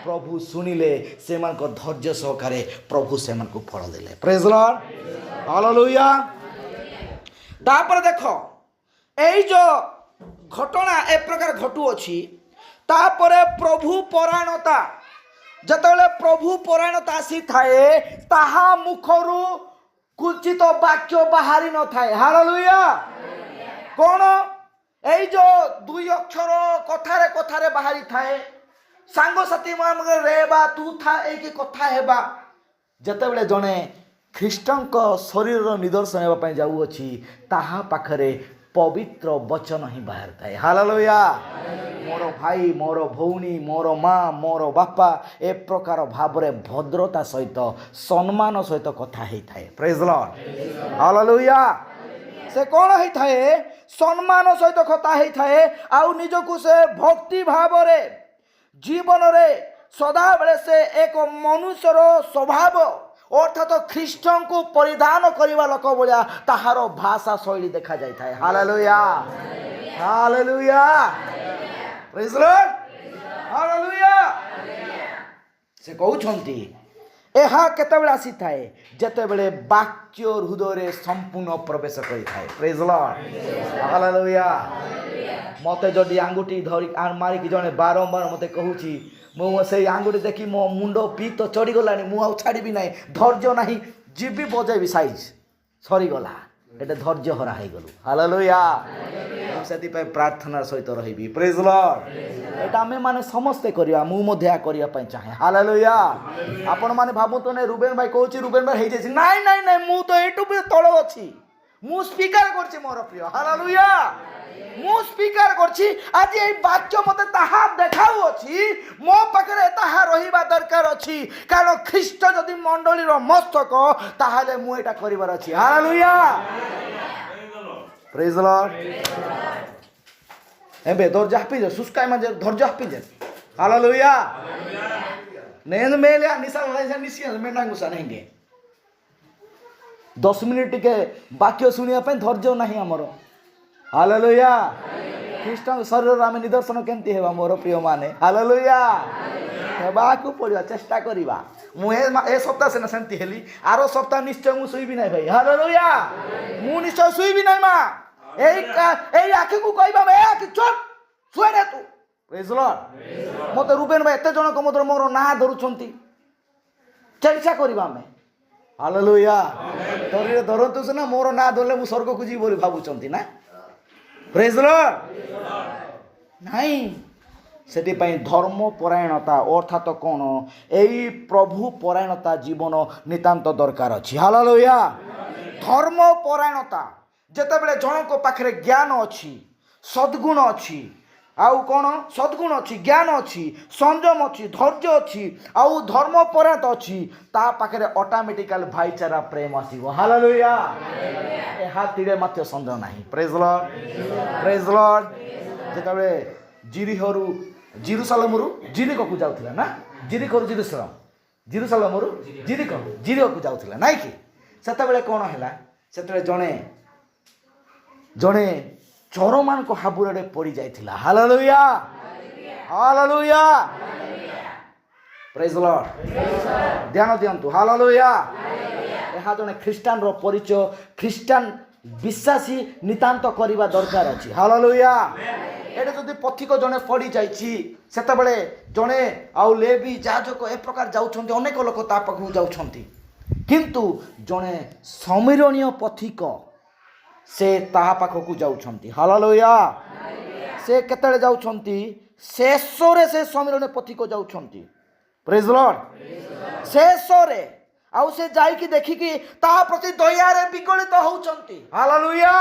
Speaker 1: ପ୍ରଭୁ ଶୁଣିଲେ, ସେମାନଙ୍କ ଧୈର୍ଯ୍ୟ ସହକାରେ ପ୍ରଭୁ ସେମାନଙ୍କୁ ଫଳ ଦେଲେ। ପ୍ରେଜ୍ ଲର୍ଡ। ହାଲେଲୁୟା। ତାପରେ ଦେଖ ଏଇ ଯୋଉ ଘଟଣା ଏ ପ୍ରକାର ଘଟୁଅଛି, ତାପରେ ପ୍ରଭୁ ପରାୟଣତା, ଯେତେବେଳେ ପ୍ରଭୁ ପରାୟଣତା ଆସିଥାଏ, ତାହା ମୁଖରୁ କୁଚିତ ବାକ୍ୟ ବାହାରି ନଥାଏ। ହାଲେଲୁୟା। କ'ଣ? ଏଇ ଯୋଉ ଦୁଇ ଅକ୍ଷର କଥାରେ କଥାରେ ବାହାରିଥାଏ, ସାଙ୍ଗସାଥି ମାନଙ୍କର ରେବା ତୁ ଥା ଏଇକି କଥା ହେବା। ଯେତେବେଳେ ଜଣେ ଖ୍ରୀଷ୍ଟଙ୍କ ଶରୀରର ନିଦର୍ଶନ ହେବା ପାଇଁ ଯାଉଅଛି, ତାହା ପାଖରେ ପବିତ୍ର ବଚନ ହିଁ ବାହାରିଥାଏ। ହାଲେଲୁୟା। ମୋର ଭାଇ, ମୋର ଭଉଣୀ, ମୋର ମା, ମୋର ବାପା ଏ ପ୍ରକାର ଭାବରେ ଭଦ୍ରତା ସହିତ, ସମ୍ମାନ ସହିତ କଥା ହେଇଥାଏ। ପ୍ରେଜ୍ ଲର୍ଡ। ହାଲେଲୁୟା। ସେ କ'ଣ ହେଇଥାଏ? ସମ୍ମାନ ସହିତ କଥା ହେଇଥାଏ, ଆଉ ନିଜକୁ ସେ ଭକ୍ତି ଭାବରେ ଜୀବନରେ ସଦାବେଳେ ସେ ଏକ ମନୁଷ୍ୟର ସ୍ୱଭାବ ଅର୍ଥାତ ଖ୍ରୀଷ୍ଟଙ୍କୁ ପରିଧାନ କରିବା ଲୋକ ଭଳିଆ ତାହାର ଭାଷା ଶୈଳୀ ଦେଖାଯାଇଥାଏ। ହାଲେଲୁୟା। ହାଲେଲୁୟା। ପ୍ରେଜ୍ ଲର୍ଡ। ହାଲେଲୁୟା। ସେ କହୁଛନ୍ତି ଏହା କେତେବେଳେ ଆସିଥାଏ? ଯେତେବେଳେ ବାକ୍ୟ ହୃଦୟରେ ସମ୍ପୂର୍ଣ୍ଣ ପ୍ରବେଶ କରିଥାଏ। ପ୍ରେଜ୍ ଲର୍ଡ। ହାଲେଲୁୟା। ମୋତେ ଯଦି ଆଙ୍ଗୁଠି ଧରି ମାରିକି ଜଣେ ବାରମ୍ବାର ମୋତେ କହୁଛି, ମୁଁ ସେଇ ଆଙ୍ଗୁଠି ଦେଖି ମୋ ମୁଣ୍ଡ ପିତ ଚଢ଼ିଗଲାଣି, ମୁଁ ଆଉ ଛାଡ଼ିବି ନାହିଁ, ଧୈର୍ଯ୍ୟ ନାହିଁ, ଯିବି ବଜେଇବି, ସାଇଜ୍ ସରିଗଲା, ଏଟା ଧୈର୍ଯ୍ୟ ହରା ହେଇଗଲୁ। ହାଲେଲୁୟା। ମୁଁ ସେଥିପାଇଁ ପ୍ରାର୍ଥନାର ସହିତ ରହିବି। ପ୍ରେଜ୍ ଲର୍ଡ। ଏଇଟା ଆମେମାନେ ସମସ୍ତେ କରିବା, ମୁଁ ମଧ୍ୟ ଏହା କରିବା ପାଇଁ ଚାହେଁ। ହାଲେଲୁୟା। ଆପଣମାନେ ଭାବନ୍ତୁ ନାହିଁ ରୁବେନ ଭାଇ କହୁଛି, ରୁବେନ ଭାଇ ହେଇଯାଇଛି। ନାଇଁ ନାଇଁ ନାଇଁ, ମୁଁ ତ ଏଇଠୁ ବି ତଳ ଅଛି, ମୁଁ ସ୍ୱୀକାର କରୁଛି ମୋର ପ୍ରିୟ। ହାଲେଲୁୟା। ମୁଁ ସ୍ୱୀକାର କରୁଛି, ଆଜି ଏଇ ବାକ୍ୟ ମୋତେ ତାହା ଦେଖାଉଅଛି, ମୋ ପାଖରେ ତାହା ରହିବା ଦରକାର ଅଛି। କାରଣ ଖ୍ରୀଷ୍ଟ ଯଦି ମଣ୍ଡଳୀର ମସ୍ତକ, ତାହେଲେ ମୁଁ ଏଇଟା କରିବାର ଅଛି। ହାଲେଲୁୟା। ପ୍ରେଜ୍ ଦ ଲର୍ଡ। ଏବେ ଧୈର୍ଯ୍ୟ ହାପିଯେ ସୁସ୍କାଇ ମାନେ ଧୈର୍ଯ୍ୟ ହାପିଯେ ହାଲେଲୁୟା। ନେନ୍ ମେଲିଆ ନିଶା ଲାଇସା ନିଶିଆ ମେଣ୍ଡାଙ୍ଗୁସା ନେଙ୍ଗେ 10 ମିନିଟ୍ ଟିକେ ବାକ୍ୟ ଶୁଣିବା ପାଇଁ ଧୈର୍ଯ୍ୟ ନାହିଁ ଆମର। ହାଲେଲୁୟା। ଖ୍ରୀଷ୍ଟଙ୍କ ଶରୀରର ଆମେ ନିଦର୍ଶନ କେମିତି ହେବା ମୋର ପ୍ରିୟ ମାନେ? ହାଲେଲୁୟା। ହେବାକୁ ପଡ଼ିବ, ଚେଷ୍ଟା କରିବା। ମୁଁ ଏ ସପ୍ତାହ ସିନା ସେମିତି ହେଲି, ଆର ସପ୍ତାହ ନିଶ୍ଚୟ ମୁଁ ଶୋଇବି ନାହିଁ ଭାଇ। ହାଲେଲୁୟା। ମୁଁ ନିଶ୍ଚୟ ଶୋଇବି ନାହିଁ ମା। ଏଇ ଆଖିକୁ କହିବା ଏ ଆଖି ଚୁପ୍ ଶୁଏନେ ତୁ। ପ୍ରେଜ୍ ଦ ଲର୍ଡ। ମତେ ରୁବେନ ଭାଇ ଏତେ ଜଣଙ୍କ ମଧ୍ୟରେ ମୋର ନାଁ ଧରୁଛନ୍ତି, ଚେଷ୍ଟା କରିବା ଆମେ। ହାଲେଲୁୟା। ଧରନ୍ତୁ ସିନା ମୋର ନାଁ ଧରିଲେ ମୁଁ ସ୍ୱର୍ଗକୁ ଯିବି ବୋଲି ଭାବୁଛନ୍ତି ନା? ପ୍ରେଜ୍ ଦ ଲର୍ଡ। ନାଇଁ, ସେଥିପାଇଁ ଧର୍ମ ପରାୟଣତା ଅର୍ଥାତ କ'ଣ? ଏଇ ପ୍ରଭୁ ପରାୟଣତା ଜୀବନ ନିତାନ୍ତ ଦରକାର ଅଛି। ହାଲେଲୁୟା। ଧର୍ମ ପରାୟଣତା ଯେତେବେଳେ ଜଣଙ୍କ ପାଖରେ ଜ୍ଞାନ ଅଛି, ସଦ୍ଗୁଣ ଅଛି, ଆଉ କ'ଣ ସଦ୍ଗୁଣ ଅଛି, ଜ୍ଞାନ ଅଛି, ସଂଯମ ଅଛି, ଧୈର୍ଯ୍ୟ ଅଛି, ଆଉ ଧର୍ମ ପରାୟଣତା ଅଛି, ତା ପାଖରେ ଅଟୋମେଟିକାଲି ଭାଇଚାରା ପ୍ରେମ ଆସିବ। ହାଲେଲୁୟା। ଏହା ତିଳେ ମାତ୍ର ସନ୍ଦେହ ନାହିଁ। ପ୍ରେଜ୍ ଦ ଲର୍ଡ। ପ୍ରେଜ୍ ଦ ଲର୍ଡ। ଯେତେବେଳେ ଜିରୁସାଲେମରୁ ଜିରିକୋକୁ ଯାଉଥିଲା ନା, ଜିରୁସାଲେମରୁ ଜିରିକୋକୁ ଯାଉଥିଲା ନାଇଁ କି? ସେତେବେଳେ କ'ଣ ହେଲା? ସେତେବେଳେ ଜଣେ ଚୋରମାନଙ୍କ ହାବୁଡ଼ରେ ପଡ଼ିଯାଇଥିଲା। ହାଲେଲୁୟା। ହାଲେଲୁୟା। ପ୍ରେଜ୍ ଦ ଲର୍ଡ। ଧ୍ୟାନ ଦିଅନ୍ତୁ। ହାଲେଲୁୟା। ଏହା ଜଣେ ଖ୍ରୀଷ୍ଟାନର ପରିଚୟ। ଖ୍ରୀଷ୍ଟାନ ବିଶ୍ୱାସୀ ନିତାନ୍ତ କରିବା ଦରକାର ଅଛି। ହାଲେଲୁୟା। ଏଠି ଯଦି ପଥିକ ଜଣେ ପଡ଼ିଯାଇଛି, ସେତେବେଳେ ଜଣେ ଆଉ ଲେବି ଯାଜକ ଏ ପ୍ରକାର ଯାଉଛନ୍ତି, ଅନେକ ଲୋକ ତା ପାଖକୁ ଯାଉଛନ୍ତି, କିନ୍ତୁ ଜଣେ ସମୀରଣୀୟ ପଥିକ ସେ ତାହା ପାଖକୁ ଯାଉଛନ୍ତି। ହାଲେଲୁୟା। ସେ କେତେବେଳେ ଯାଉଛନ୍ତି? ଶେଷରେ ସେ ସମୀରଣୀୟ ପଥିକ ଯାଉଛନ୍ତି। ପ୍ରେଜ୍ ଦ ଲର୍ଡ। ଶେଷରେ ଆଉ ସେ ଯାଇକି ଦେଖିକି ତାହା ପ୍ରତି ଦୟାରେ ବିଗଳିତ ହେଉଛନ୍ତି। ହାଲେଲୁୟା।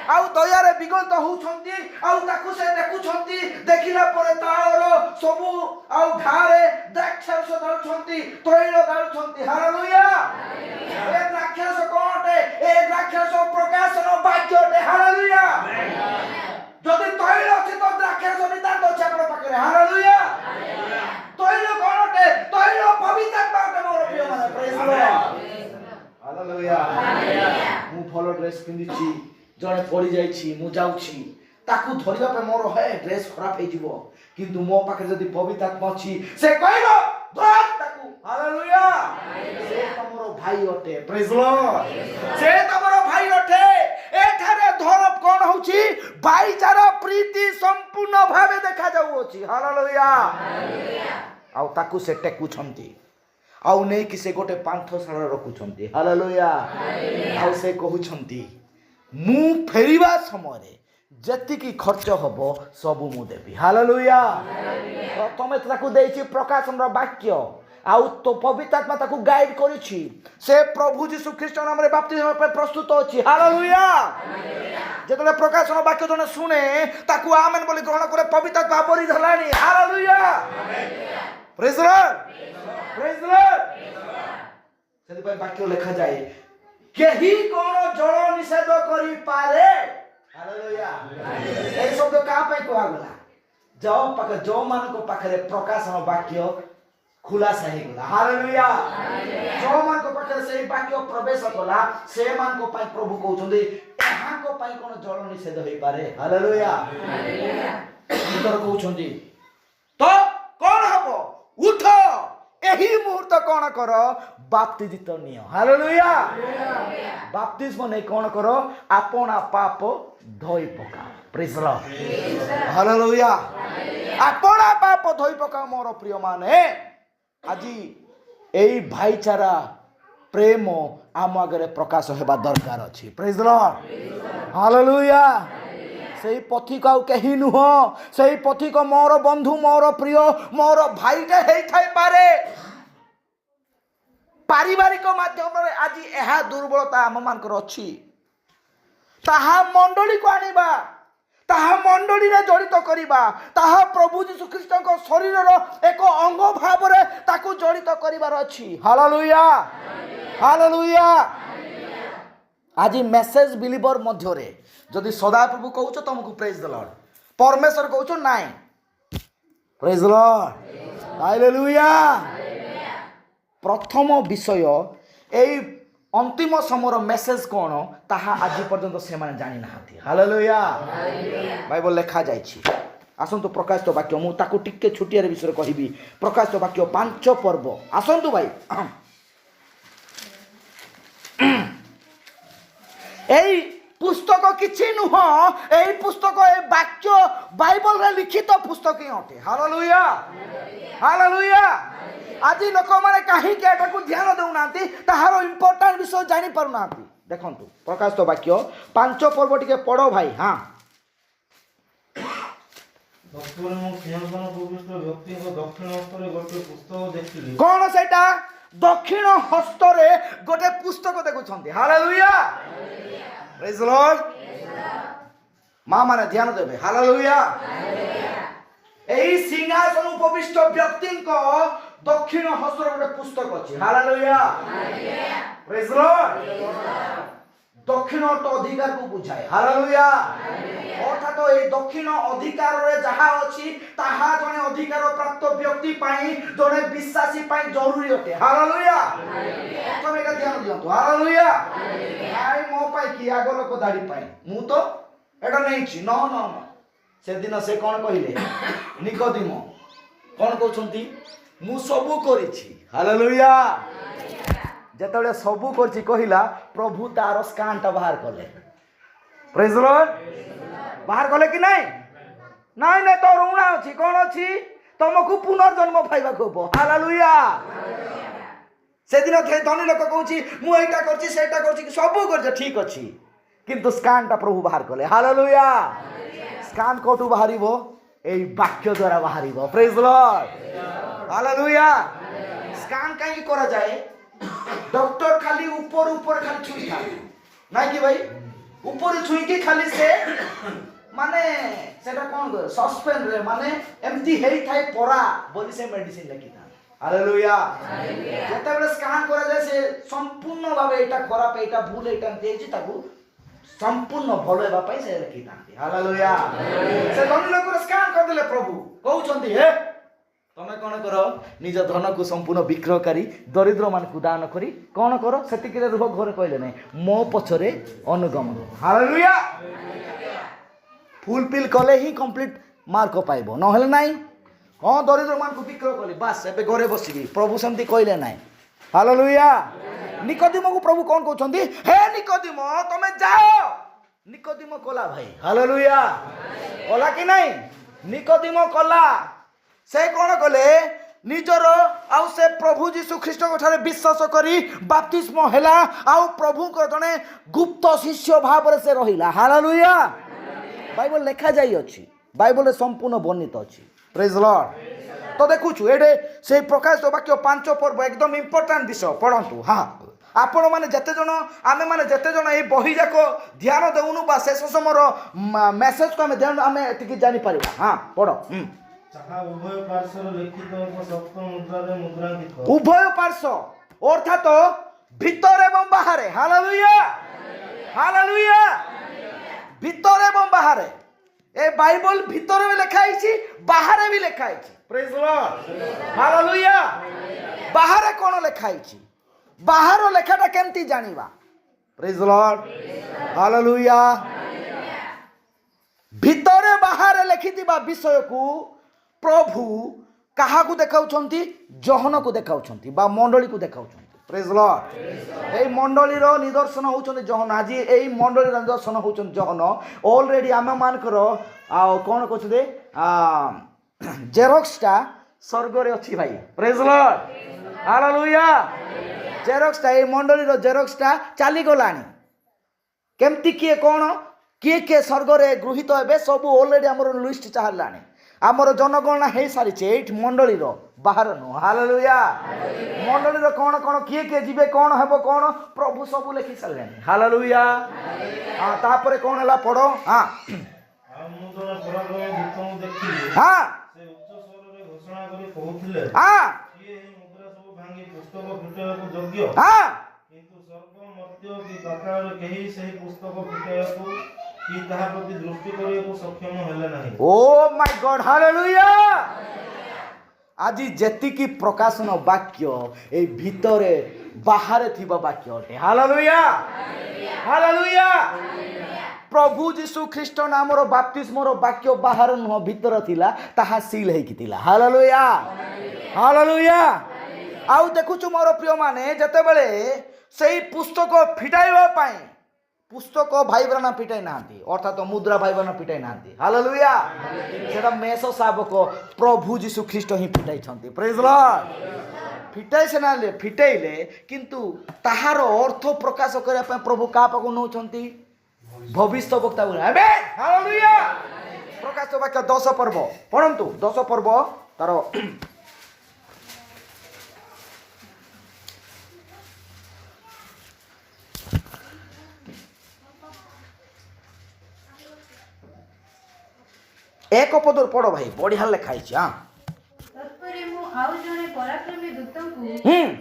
Speaker 1: ଆଉ ଦୟାରେ ବିଗଳିତ ହେଉଛନ୍ତି, ଆଉ ତାକୁ ସେ ଦେଖୁଛନ୍ତି। ଦେଖିଲା ପରେ ତାର ସବୁ ଆଉ ଘାରେ ଦ୍ରାକ୍ଷାରସ ଢାଳୁଛନ୍ତି, ତୈଳ ଢାଳୁଛନ୍ତି। ହାଲେଲୁୟା। ଏ ଦ୍ରାକ୍ଷାରସ କଣଟେ? ଏ ଦ୍ରାକ୍ଷାରସ ପ୍ରକାଶନ ବାକ୍ୟଟେ। ହାଲେଲୁୟା। ଯଦି ତୈଳ ଅଛି ତ ଦ୍ରାକ୍ଷାରସ ନିତାନ୍ତ ଅଛି ଆପଣଙ୍କ ପାଖରେ। ହାଲେଲୁୟା। ତୈଳ କଣଟେ? ତୈଳ ପବିତ୍ର ଆତ୍ମାଟେ ମୋର ପ୍ରିୟ ମାନେ। ପ୍ରେଜ୍ ଦ ଲର୍ଡ। ହାଲେଲୁୟା। ମୁଁ ଭଲ ଡ୍ରେସ୍ ପିନ୍ଧିଛି, ଜଣେ ପଡ଼ିଯାଇଛି, ମୁଁ ଯାଉଛି ତାକୁ ଧରିବା ପାଇଁ, ମୋର ଡ୍ରେସ୍ ଖରାପ ହେଇଯିବ, କିନ୍ତୁ ମୋ ପାଖରେ ଯଦି ପବିତ୍ର ଆତ୍ମା ଅଛି, ସେ କହିବ ଧର ତାକୁ। ହାଲେଲୁୟା। ସେ ତମର ଭାଇ ଅଟେ। ପ୍ରେଜ୍ ଦ ଲର୍ଡ। ସେ ତମର ଭାଇ ଅଟେ। ଏଠାରେ ଧର୍ମ କ'ଣ ହଉଛି? ଭାଇଚାରା ପ୍ରୀତି ସମ୍ପୂର୍ଣ୍ଣ ଭାବେ ଦେଖାଯାଉଅଛି। ହାଲେଲୁୟା। ଆଉ ତାକୁ ସେ ଟେକୁଛନ୍ତି, ଆଉ ନେଇକି ସେ ଗୋଟେ ପାନ୍ଥଶାଳାରେ ରଖୁଛନ୍ତି। ହାଲେଲୁୟା। ଆଉ ସେ କହୁଛନ୍ତି ମୁଁ ଫେରିବା ସମୟରେ ଯେତିକି ଖର୍ଚ୍ଚ ହବ ସବୁ ମୁଁ ଦେବି। ହାଲେଲୁୟା। ପ୍ରଥମେ ତାକୁ ଦେଇଛି ପ୍ରକାଶନର ବାକ୍ୟ, ଆଉ ତ ପବିତ୍ର ଆତ୍ମା ତାକୁ ଗାଇଡ୍ କରିଛି। ସେ ପ୍ରଭୁ ଯୀଶୁ ଖ୍ରୀଷ୍ଟ ନାମରେ ବାପ୍ତିସ୍ମ ହେବା ପାଇଁ ପ୍ରସ୍ତୁତ ଅଛି। ହାଲେଲୁୟା। ଯେତେବେଳେ ପ୍ରକାଶନ ବାକ୍ୟ ଜଣେ ଶୁଣେ, ତାକୁ ଆମେନ୍ ବୋଲି ଗ୍ରହଣ করে, ପବିତ୍ର ଆତ୍ମା ଆବରି ଧରିଲାଣି। ହାଲେଲୁୟା। ପ୍ରେଜ୍ ଦ ଲର୍ଡ। ପ୍ରେଜ୍ ଦ ଲର୍ଡ। ସେଥିପାଇଁ ବାକ୍ୟ ଲେଖାଯାଏ, କେହି କ'ଣ ଜଳ ନିଷେଧ କରିପାରେ? ହାଲେଲୁୟା। এই শব্দ কাହା ପାଇଁ କୁହାଗଲା? ଯେଉଁମାନଙ୍କ ପାଖରେ ପ୍ରକାଶନ ବାକ୍ୟ ଖୁଲାସା ହେଇଗଲା। ହାଲେଲୁୟା। ଯେଉଁମାନଙ୍କ ପାଖରେ ସେଇ ବାକ୍ୟ ପ୍ରବେଶ କଲା, ସେମାନଙ୍କ ପାଇଁ ପ୍ରଭୁ କହୁଛନ୍ତି ଏହାଙ୍କ ପାଇଁ କ'ଣ ଜଳ ନିଷେଧ ହେଇପାରେ? ହାଲେଲୁୟା। ଭିତର କହୁଛନ୍ତି ତ କ'ଣ ହବ? ଉଠ, ଏହି ମୁହୂର୍ତ୍ତ କ'ଣ କର? ବାପ୍ତିଜିତ ନିଅ। ହାଲେଲୁୟା। ବାପ୍ତିସ୍ମ ନେଇ କ'ଣ କର? ଆପଣା ପାପ ଧୋଇ ପକାଅ। ପ୍ରେଜ୍ ଦ ଲର୍ଡ। ହାଲେଲୁୟା। ଆପଣା ପାପ ଧୋଇ ପକାଅ ମୋର ପ୍ରିୟ ମାନେ। ଆଜି ଏଇ ଭାଇଚାରା ପ୍ରେମ ଆମ ଆଗରେ ପ୍ରକାଶ ହେବା ଦରକାର ଅଛି। ପ୍ରେଜ୍ ଦ ଲର୍ଡ। ହାଲେଲୁୟା। ସେଇ ପଥିକ ଆଉ କେହି ନୁହଁ, ସେଇ ପଥିକ ମୋର ବନ୍ଧୁ, ମୋର ପ୍ରିୟ, ମୋର ଭାଇଟେ ହେଇଥାଇପାରେ। ପାରିବାରିକ ମାଧ୍ୟମରେ ଆଜି ଏହା ଦୁର୍ବଳତା ଆମମାନଙ୍କର ଅଛି। ତାହା ମଣ୍ଡଳୀକୁ ଆଣିବା, ତାହା ମଣ୍ଡଳୀରେ ଜଡ଼ିତ କରିବା, ତାହା ପ୍ରଭୁ ଯୀଶୁ ଖ୍ରୀଷ୍ଟଙ୍କ ଶରୀରର ଏକ ଅଙ୍ଗ ଭାବରେ ତାକୁ ଜଡ଼ିତ କରିବାର ଅଛି। ହାଲେଲୁୟା। ହାଲେଲୁୟା। आज मेसेज बिलीवर मध्य जदि सदाप्रभु कहूछ तुमको प्रेज द लॉर्ड परमेश्वर कहूछ नाई प्रेज द लॉर्ड हालेलुया। प्रथम विषय एई अंतिम समर मेसेज कौन ताहा आज पर्यंत से माने जानि नाहांती। हालेलुया बाइबल लेखा जाइछि। आसंतु प्रकाशित वाक्य मु ताकू टिके छुटियार विषय कहबी। प्रकाशित वाक्य 5 पर्व आसंतु भाई एई पुस्तक किछि नुह एई पुस्तक ए वाक्य बाइबल रे लिखित पुस्तक ही अटे। Hallelujah hallelujah. आज लोक माने कहीं के एटाकू ध्यान देउनांती ताहारो इंपोर्टेंट विषय जानि पारुनांती। देखंतु प्रकाशित वाक्य 5 पर्व टिके पढ़ो भाई। हां कौन सेटा दक्षिण हस्तरे गोटे पुस्तक देखुछंती। Hallelujah praise the lord. मां माने ध्यान देबे। हालेलुया। एई सिंहासन उपविष्ट व्यक्ति को दक्षिण हस्तर गोटे पुस्तक अछि। Hallelujah praise the Lord. दक्षिण तो अधिकार को बुझाए। हालेलुया अर्थात तो ए दक्षिण अधिकार रे जहा अछि ताहा जने अधिकार प्राप्त व्यक्ति पाई जने विश्वासी पाई जरूरी होते। हालेलुया तुम एका ध्यान दियंतु। हालेलुया आई मो पाई कि आगो लोक दाढ़ी पाई मु तो एटा नै छि न न न से दिन से कोन कहिले निकोदिमो कोन कहउछंती मु सबु करि छि। हालेलुया जेतबे सबु करछि कहिला प्रभु तार स्कानटा बाहर कले। प्रेज द लॉर्ड बाहर कले कि नहीं नहीं नहीं तो ऋणा अछि कोन अछि तुमको पुनर्जन्म पाइबा को। हालेलुया से दिन धनी लोक कहउछि मु एटा करछि सेटा करछि सबु करछि ठीक अछि किंतु स्कानटा प्रभु बाहर कले। हालेलुया स्कान कोटु बाहरिबो एई वाक्य द्वारा बाहरिबो। Praise the lord hallelujah. स्कान काई करा जाए डॉक्टर खाली ऊपर ऊपर खाली छुई था नहीं कि भाई ऊपर छुई के खाली से माने सेटा कोन कर सस्पेंड रे माने एम्ति हेई थाई परा बोली से मेडिसिन लिखि था। हालेलुया जेते बेले स्कैन करा जाय से संपूर्ण भाबे एटा खराब एटा भूल एटा देछि ताकू संपूर्ण भलो हेबा पई से लिखि थांती। हालेलुया से धनी लोक स्कैन कर देले प्रभु कहउछंती हे तमे कोन करो निज धन को संपूर्ण विक्रय करी दरिद्र मान को दान करी कोन करो सेतिक रे रुह घर कहले नै मो पछरे अनुगमन। हालेलुया फुलफिल कले ही कंप्लीट मार्क पाइबो न हेले नै हां दरिद्र मान को विक्रय कली बस एबे घरे बसिबी प्रभु सेमती कहले नै। हालेलुया निकोदिमो को प्रभु कोन कहउछंती हे निकोदिमो तमे जाओ निकोदिमो कला भाई। हालेलुया कला कि नै निकोदिमो कला से कौन कले निजर आउ से प्रभु जीशु ख्रीस्ट ठारे विश्वास करी बाप्तिस्म हैला आउ प्रभु को जने गुप्त शिष्य भाव से रहिला। हालेलुया बाइबल लेखा जाई अछि बाइबल संपूर्ण वर्णित अछि। Praise the Lord. तो देखुछु एडे से प्रकाशित वाक्य 5 पर्व एकदम इंपोर्टेंट विषय पढंतु। हां आपण माने जते जण आमे माने जते जण ए बही जाको ध्यान देउनु बा शेष समर मेसेज को आमे ध्यान आमे एतिकी जानि परिबा। हां पढो
Speaker 6: उभय पार्श्व लिखित सप्त मुद्रारे मुद्रांकित
Speaker 1: उभय पार्श्व अर्थात भीतर एवं बाहर। हालेलुया हालेलुया भीतर एवं बाहर ए बाइबल भीतर भी लिखा है बाहर भी लिखा है। प्रेज द लॉर्ड हालेलुया बाहर कोन लिखा है बाहर लेखाटा केमती जानिबा। प्रेज द लॉर्ड हालेलुया भीतर बाहर लिखिथिबा विषय को प्रभु कहा को देखाउछंती जहन को देखाउछंती बा मंडली को देखाउछंती। प्रेज द लॉर्ड ए मंडली रो निदर्शन होउछंती जहन आज ए मंडली रो निदर्शन होउछंती जहन ऑलरेडी आमे मान करो आ कोन कहछते जेरोक्सटा स्वर्ग रे अछि भाई। प्रेज द लॉर्ड हालेलुया जेरोक्सटा ए मंडली रो जेरोक्सटा चाली गलानी केमती किए कोन किए स्वर्ग रे गृहीत हेबे सब ऑलरेडी हमर लिस्ट चाहलानी आमर जनगणना हो सारी 8 मंडली रो बाहर नु। हालेलुया मंडली रो कोन कोन किए जीवे कोन हेबो कोन प्रभु सब लिखि सारले। हालेलुया हां तापर कोन हला पढो। हां
Speaker 6: मु जने पराक्रम दूतनु देखि
Speaker 1: हां
Speaker 6: से उच्च स्वर रे घोषणा करी कहउथिले
Speaker 1: हां
Speaker 6: किए हे मुद्रा सब भांगी पुस्तक फुटेला को योग्य।
Speaker 1: हां
Speaker 6: किंतु ସ୍ୱର୍ଗ ମର୍ତ୍ତ୍ୟ କି ପାତାଳରେ କେହି ସେହି ପୁସ୍ତକ ଫିଟାଇବାକୁ କି ତାହା ପ୍ରତି ଦୃଷ୍ଟି କରିବାକୁ ସକ୍ଷମ ହେଲେ ନାହିଁ।
Speaker 1: ଓ ମାଇ ଗଡ୍, ହାଲେଲୁୟା। ଆଜି ଯେତିକି ପ୍ରକାଶନ ବାକ୍ୟ ଏଇ ଭିତରେ ବାହାରେ ଥିବା ବାକ୍ୟ ଅଟେ। Hallelujah, hallelujah. ପ୍ରଭୁ ଯୀଶୁ ଖ୍ରୀଷ୍ଟ ନାମର ବାପ୍ତିସ୍ମର ବାକ୍ୟ ବାହାରେ ନୁହଁ ଭିତରେ ଥିଲା, ତାହା ସିଲ୍ ହେଇକି ଥିଲା। Hallelujah, hallelujah. ଆଉ ଦେଖୁଛୁ ମୋର ପ୍ରିୟମାନେ, ଯେତେବେଳେ ସେଇ ପୁସ୍ତକ ଫିଟାଇବା ପାଇଁ ପୁସ୍ତକ ଭାଇ ବ୍ରାହ୍ମଣ ଫିଟାଇ ନାହାନ୍ତି, ଅର୍ଥାତ୍ ମୁଦ୍ରା ଭାଇ ବ୍ରାହ୍ମଣ ଫିଟାଇ ନାହାନ୍ତି। ହାଲେଲୁୟା। ସେଟା ମେଷ ଶାବକ ପ୍ରଭୁ ଯୀଶୁ ଖ୍ରୀଷ୍ଟ ହିଁ ଫିଟାଇଛନ୍ତି। ପ୍ରେଜ୍ ଲର୍ଡ। ଫିଟାଇ ସିନା ଫିଟାଇଲେ, କିନ୍ତୁ ତାହାର ଅର୍ଥ ପ୍ରକାଶ କରିବା ପାଇଁ ପ୍ରଭୁ କାହା ପାଖକୁ ନେଉଛନ୍ତି? ଭବିଷ୍ୟ ବକ୍ତା ଗୁଡ଼ା। ଆମେନ୍, ହାଲେଲୁୟା। ପ୍ରକାଶ ବାକ୍ୟ 10 ପର୍ବ ପଢ଼ନ୍ତୁ। 10 ପର୍ବ ତାର ଏକ ପଦରୁ ପଢ଼ ଭାଇ, ବଢ଼ିଆ ଲେଖା ହେଇଛି।
Speaker 4: ତତ୍ପରେ ମୁଁ ଆଉ ଜଣେ ପରାକ୍ରମୀ ଦୂତଙ୍କୁ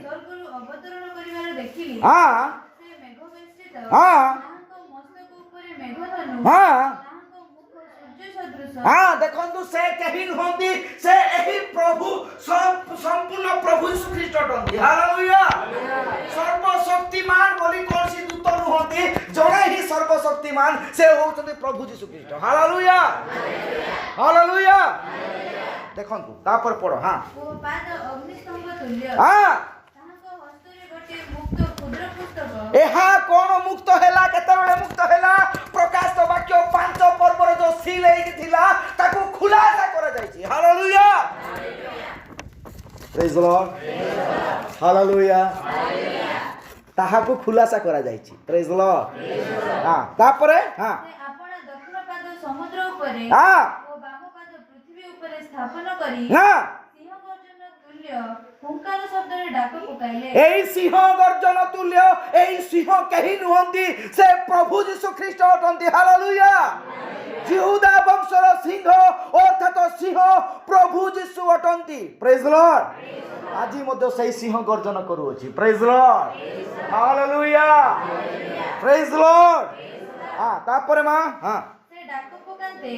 Speaker 4: ସ୍ୱର୍ଗରୁ ଅବତରଣ କରିବାର ଦେଖିଲି। ସେ ମେଘ ବେଷ୍ଟିତ, ତାହାଙ୍କ ମସ୍ତକ ଉପରେ ମେଘଧନୁ, ତାହାଙ୍କ ମୁଖ ସୂର୍ଯ୍ୟ ସଦୃଶ।
Speaker 1: ଦେଖନ୍ତୁ, ସେ କେହି ନୁହନ୍ତି, ସେ ଏହି ପ୍ରଭୁ ସମ୍ପୂର୍ଣ୍ଣ ପ୍ରଭୁ ଯୀଶୁ ଖ୍ରୀଷ୍ଟ ଅଟନ୍ତି। ହାଲେଲୁୟା। ସର୍ବଶକ୍ତିମାନ ବୋଲି କୌଣସି ଦୂତ ନୁହନ୍ତି, ଜଣେ ହିଁ ସର୍ବଶକ୍ତିମାନ, ସେ ହଉଛନ୍ତି ପ୍ରଭୁ ଯୀଶୁ ଖ୍ରୀଷ୍ଟ। Hallelujah, hallelujah. ଦେଖନ୍ତୁ ତାପରେ ପଢ।
Speaker 4: ଓ ପାଦ ଅଗ୍ନିସ୍ତମ୍ଭ ତୁଲ୍ୟ, ତାହାଙ୍କ ହସ୍ତରେ ଗୋଟିଏ ମୁକ୍ତ କ୍ଷୁଦ୍ର ପୁସ୍ତକ।
Speaker 1: ଏହା କଣ ମୁକ୍ତ ହେଲା? କେତେବେଳେ ମୁକ୍ତ ହେଲା? ପ୍ରକାଶ ବାକ୍ୟ 5 ପର୍ବରେ ଯୋଉ ସିଲ୍ ହେଇକି ଥିଲା, ତାକୁ ଖୁଲାସା କରାଯାଇଛି। ହାଲେଲୁୟା, ପ୍ରେଜ୍ ଲର୍ଡ, ହାଲେଲୁୟା। ତାହାକୁ ଖୁଲାସା କରାଯାଇଛି। ପ୍ରେଜ୍ ଲର୍ଡ। ତାପରେ
Speaker 4: ସେ ଆପଣା ଦକ୍ଷିଣ ପାଦ ସମୁଦ୍ର ଉପରେ ଓ ବାମ ପାଦ ପୃଥିବୀ ଉପରେ ସ୍ଥାପନ କରି ସିଂହ ଗର୍ଜନ ତୁଲ୍ୟ ହୁଙ୍କାର ଶବ୍ଦରେ ଡାକ ପକାଇଲେ।
Speaker 1: এই সিংহ গর্জন তুল্য, এই সিংহ কেহি নুহନ୍ତି, ସେ ପ୍ରଭୁ ଯୀଶୁ ଖ୍ରୀଷ୍ଟ ଅଟନ୍ତି। ହାଲେଲୁୟା। ଜିହୁଦା ବଂଶର ସିଂହ ଅର୍ଥାତ ସିଂହ ପ୍ରଭୁ ଯୀଶୁ ଅଟନ୍ତି। ପ୍ରେଜ୍ ଲର୍ଡ। ଆଜି ମଧ୍ୟ ସେଇ ସିଂହ ଗର୍ଜନ କରୁଅଛି। ପ୍ରେଜ୍ ଲର୍ଡ, ହାଲେଲୁୟା, ପ୍ରେଜ୍ ଲର୍ଡ। ତାପରେ ମା
Speaker 4: ସେ ଡାକ ପକାନ୍ତେ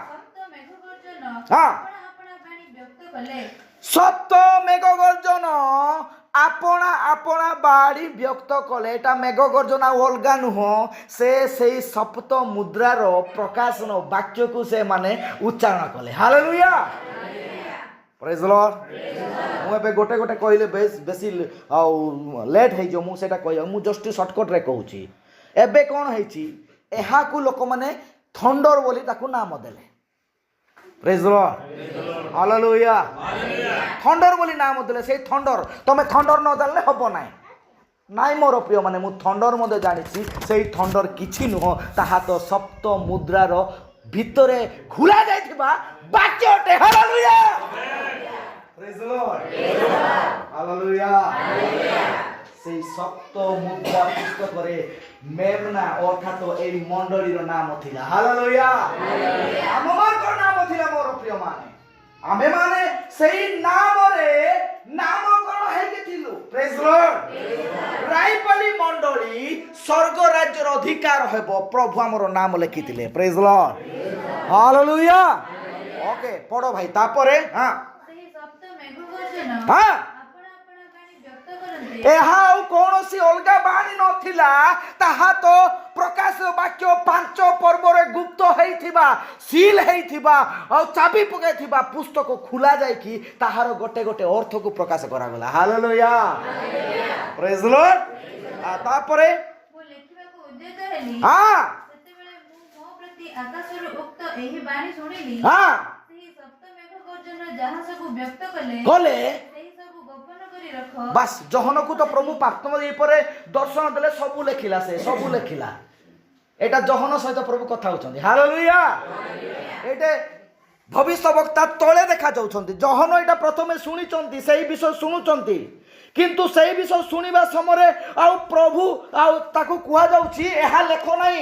Speaker 4: ସପ୍ତ ମେଘ ଗର୍ଜନ ଆପଣା ଆପଣା ବାଣୀ ବ୍ୟକ୍ତ କଲେ।
Speaker 1: সপ্ত মেঘ গর্জন আপনা আপনা বাড়ি ব্যক্ত কলে। এটা মেঘ গর্জন আর অলগা নুহ, সে সেই সপ্ত মুদ্রার প্রকাশন বাক্যকু সে মানে উচ্চারণ কলে। Hallelujah, praise lord. মু এবে গোটে গোটে কইলে বেশি লেট হয়ে মু সেটা কই, মু জস্ট শর্টকট রে কହୁছি। এবে কোন হইছি, এহাকু লোক মানে থন্ডর বলি তাকু নাম দেলে। Praise lord, hallelujah. থন্ডর বলি নাম দেলে, সেই থন্ডর তুমি থন্ডর ন জানলে হব নাই। নাই মোর প্রিয় মানে মু থন্ডর মধ্যে জানিছি, সেই থন্ডর কিছু নুহ, তাহা তো সপ্ত মুদ্রার ভিতরে খোলা যাইଥିବା বাক্য অটে। Hallelujah, praise lord, hallelujah. সেই সপ্ত মুদ্রা পুস্তকরে মেমনা অর্থাৎ এই মণ্ডলীর নাম ଥିଲା। হালেলুয়া। আমমানଙ୍କର নাম ଥିଲା ମୋର প্রিয় মানে, ଆମେ ମାନେ ସେଇ ନାମରେ ନାମକରଣ ହେଇକି ଥିଲୁ। ପ୍ରେଜ୍ ଲର୍ଡ। ରାଇପାଲି ମଣ୍ଡଳୀ ସ୍ୱର୍ଗ ରାଜ୍ୟର ଅଧିକାର ହେବ, ପ୍ରଭୁ ଆମର ନାମ ଲେଖିଥିଲେ। ପ୍ରେଜ୍ ଲର୍ଡ, ହାଲେଲୁୟା। ଓକେ, ପଢ ଭାଇ। ତାପରେ
Speaker 4: ସେହି ସପ୍ତ ମେଘ ଗର୍ଜନ ଆପଣା ଆପଣା ବାଣୀ ବ୍ୟକ୍ତ କରନ୍ତେ।
Speaker 1: ଏହା ଆଉ କୌଣସି ଅଲଗା ବାଣୀ ନଥିଲା, ତାହା ତ ପ୍ରକାଶ ବାକ୍ୟ 5 ପର୍ବରେ ଗୁପ୍ତ ହେଇଥିବା, ସିଲ୍ ହେଇଥିବା ଆଉ ଚାବି ପକାଇଥିବା ପୁସ୍ତକ ଖୋଲା ଯାଇକି ତାହାର ଗୋଟେ ଗୋଟେ ଅର୍ଥକୁ ପ୍ରକାଶ କରାଗଲା। ହାଲେଲୁୟା, ପ୍ରେଜ୍ ଲର୍ଡ। ତାପରେ
Speaker 4: ମୁଁ ଲେଖିବାକୁ ଉଦ୍ୟତ ହେଲି, ସେତେବେଳେ ମୁଁ ମୋ ପ୍ରତି ଆକାଶରୁ ଉକ୍ତ ଏହି ବାଣୀ ଶୁଣିଲି। ସେହି ସପ୍ତ ମେଘ ଗର୍ଜନ ଯାହା ସବୁ ବ୍ୟକ୍ତ କଲେ ସେହି ସବୁ ଗୋପନ କରି ରଖ।
Speaker 1: ବାସ୍, ଜହନକୁ ତ ପ୍ରଭୁ ପାର୍ଥମ ଉପରେ ଦର୍ଶନ ଦେଲେ, ସବୁ ଲେଖିଲା, ସେ ସବୁ ଲେଖିଲା। এটা জহন সহিত প্রভু কথা হচ্ছেন। হালেলুয়া। এটা ভবিষ্য বক্তা তলে দেখা যাচ্ছেন। জহন এটা প্রথমে শুনিছন্তি, সেই বিষয় শুনুছন্তি, কিন্তু সেই বিষয় শুনিবা সময়ে আউ প্রভু আউ তাকু কুয়া যাଉଛି এহা লেখ নাই,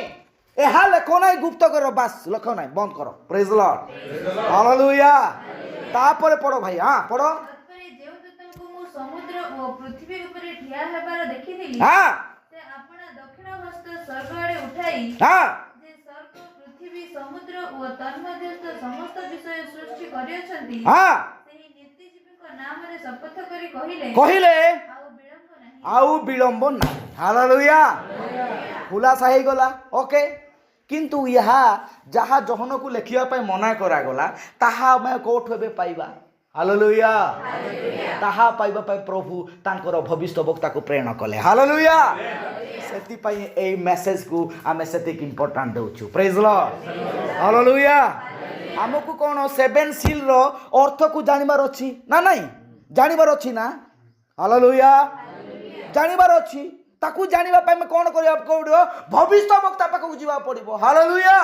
Speaker 1: এহা লেখ নাই, গুপ্ত কর, বাস লেখ নাই, বন্ধ কর। Praise lord, hallelujah. তারপরে পড়ো ভাই, পড়ো।
Speaker 4: তৎপরে ଯେଉଁ ଦୂତଙ୍କୁ ମୁଁ ସମୁଦ୍ର ଓ ପୃଥିବୀ ଉପରେ ଠିଆ ହେବାର ଦେଖିଥିଲି, ସେ ଆପଣା ଦକ୍ଷିଣ ହସ୍ତ ସ୍ୱର୍ଗ ଆଡ଼େ ଉଠାଇ
Speaker 1: ହଁ
Speaker 4: ଯେ ସ୍ୱର୍ଗ ପୃଥିବୀ ସମୁଦ୍ର ଓ ତନ୍ମଧ୍ୟସ୍ଥ ସମସ୍ତ ବିଷୟ ସୃଷ୍ଟି କରିଅଛନ୍ତି
Speaker 1: ହଁ
Speaker 4: ସେହି ନୀତିଜୀବୀଙ୍କ ନାମରେ ଶପଥ କରି କହିଲେ
Speaker 1: କହିଲେ
Speaker 4: ଆଉ ବିଳମ୍ବ ନାହିଁ।
Speaker 1: ଆଉ ବିଳମ୍ବ ନାହିଁ। ହାଲେଲୁୟା। ଖୁଲାସା ହେଇଗଲା। ଓକେ, କିନ୍ତୁ ଏହା ଯାହା ଜହନକୁ ଲେଖିବା ପାଇଁ ମନା କରାଗଲା ତାହା ଆମେ କୋଉଠୁ ଏବେ ପାଇବା? ହାଲେଲୁୟା। ତାହା ପାଇବା ପାଇଁ ପ୍ରଭୁ ତାଙ୍କର ଭବିଷ୍ୟବକ୍ତାକୁ ପ୍ରେରଣ କଲେ। ହାଲେଲୁୟା। ସେଥିପାଇଁ ଏଇ ମେସେଜକୁ ଆମେ ସେତିକି ଇମ୍ପୋର୍ଟାଣ୍ଟ ଦେଉଛୁ। ପ୍ରେଜ୍ ଲର୍ଡ। ହାଲେଲୁୟା। ଆମକୁ କ'ଣ 7 ସିଲ୍ର ଅର୍ଥକୁ ଜାଣିବାର ଅଛି ନା ନାହିଁ? ଜାଣିବାର ଅଛି ନା? ହାଲେଲୁୟା। ଜାଣିବାର ଅଛି। ତାକୁ ଜାଣିବା ପାଇଁ ଆମେ କ'ଣ କରିବାକୁ ପଡ଼ିବ? ଭବିଷ୍ୟବକ୍ତା ପାଖକୁ ଯିବାକୁ ପଡ଼ିବ। ହାଲେଲୁୟା।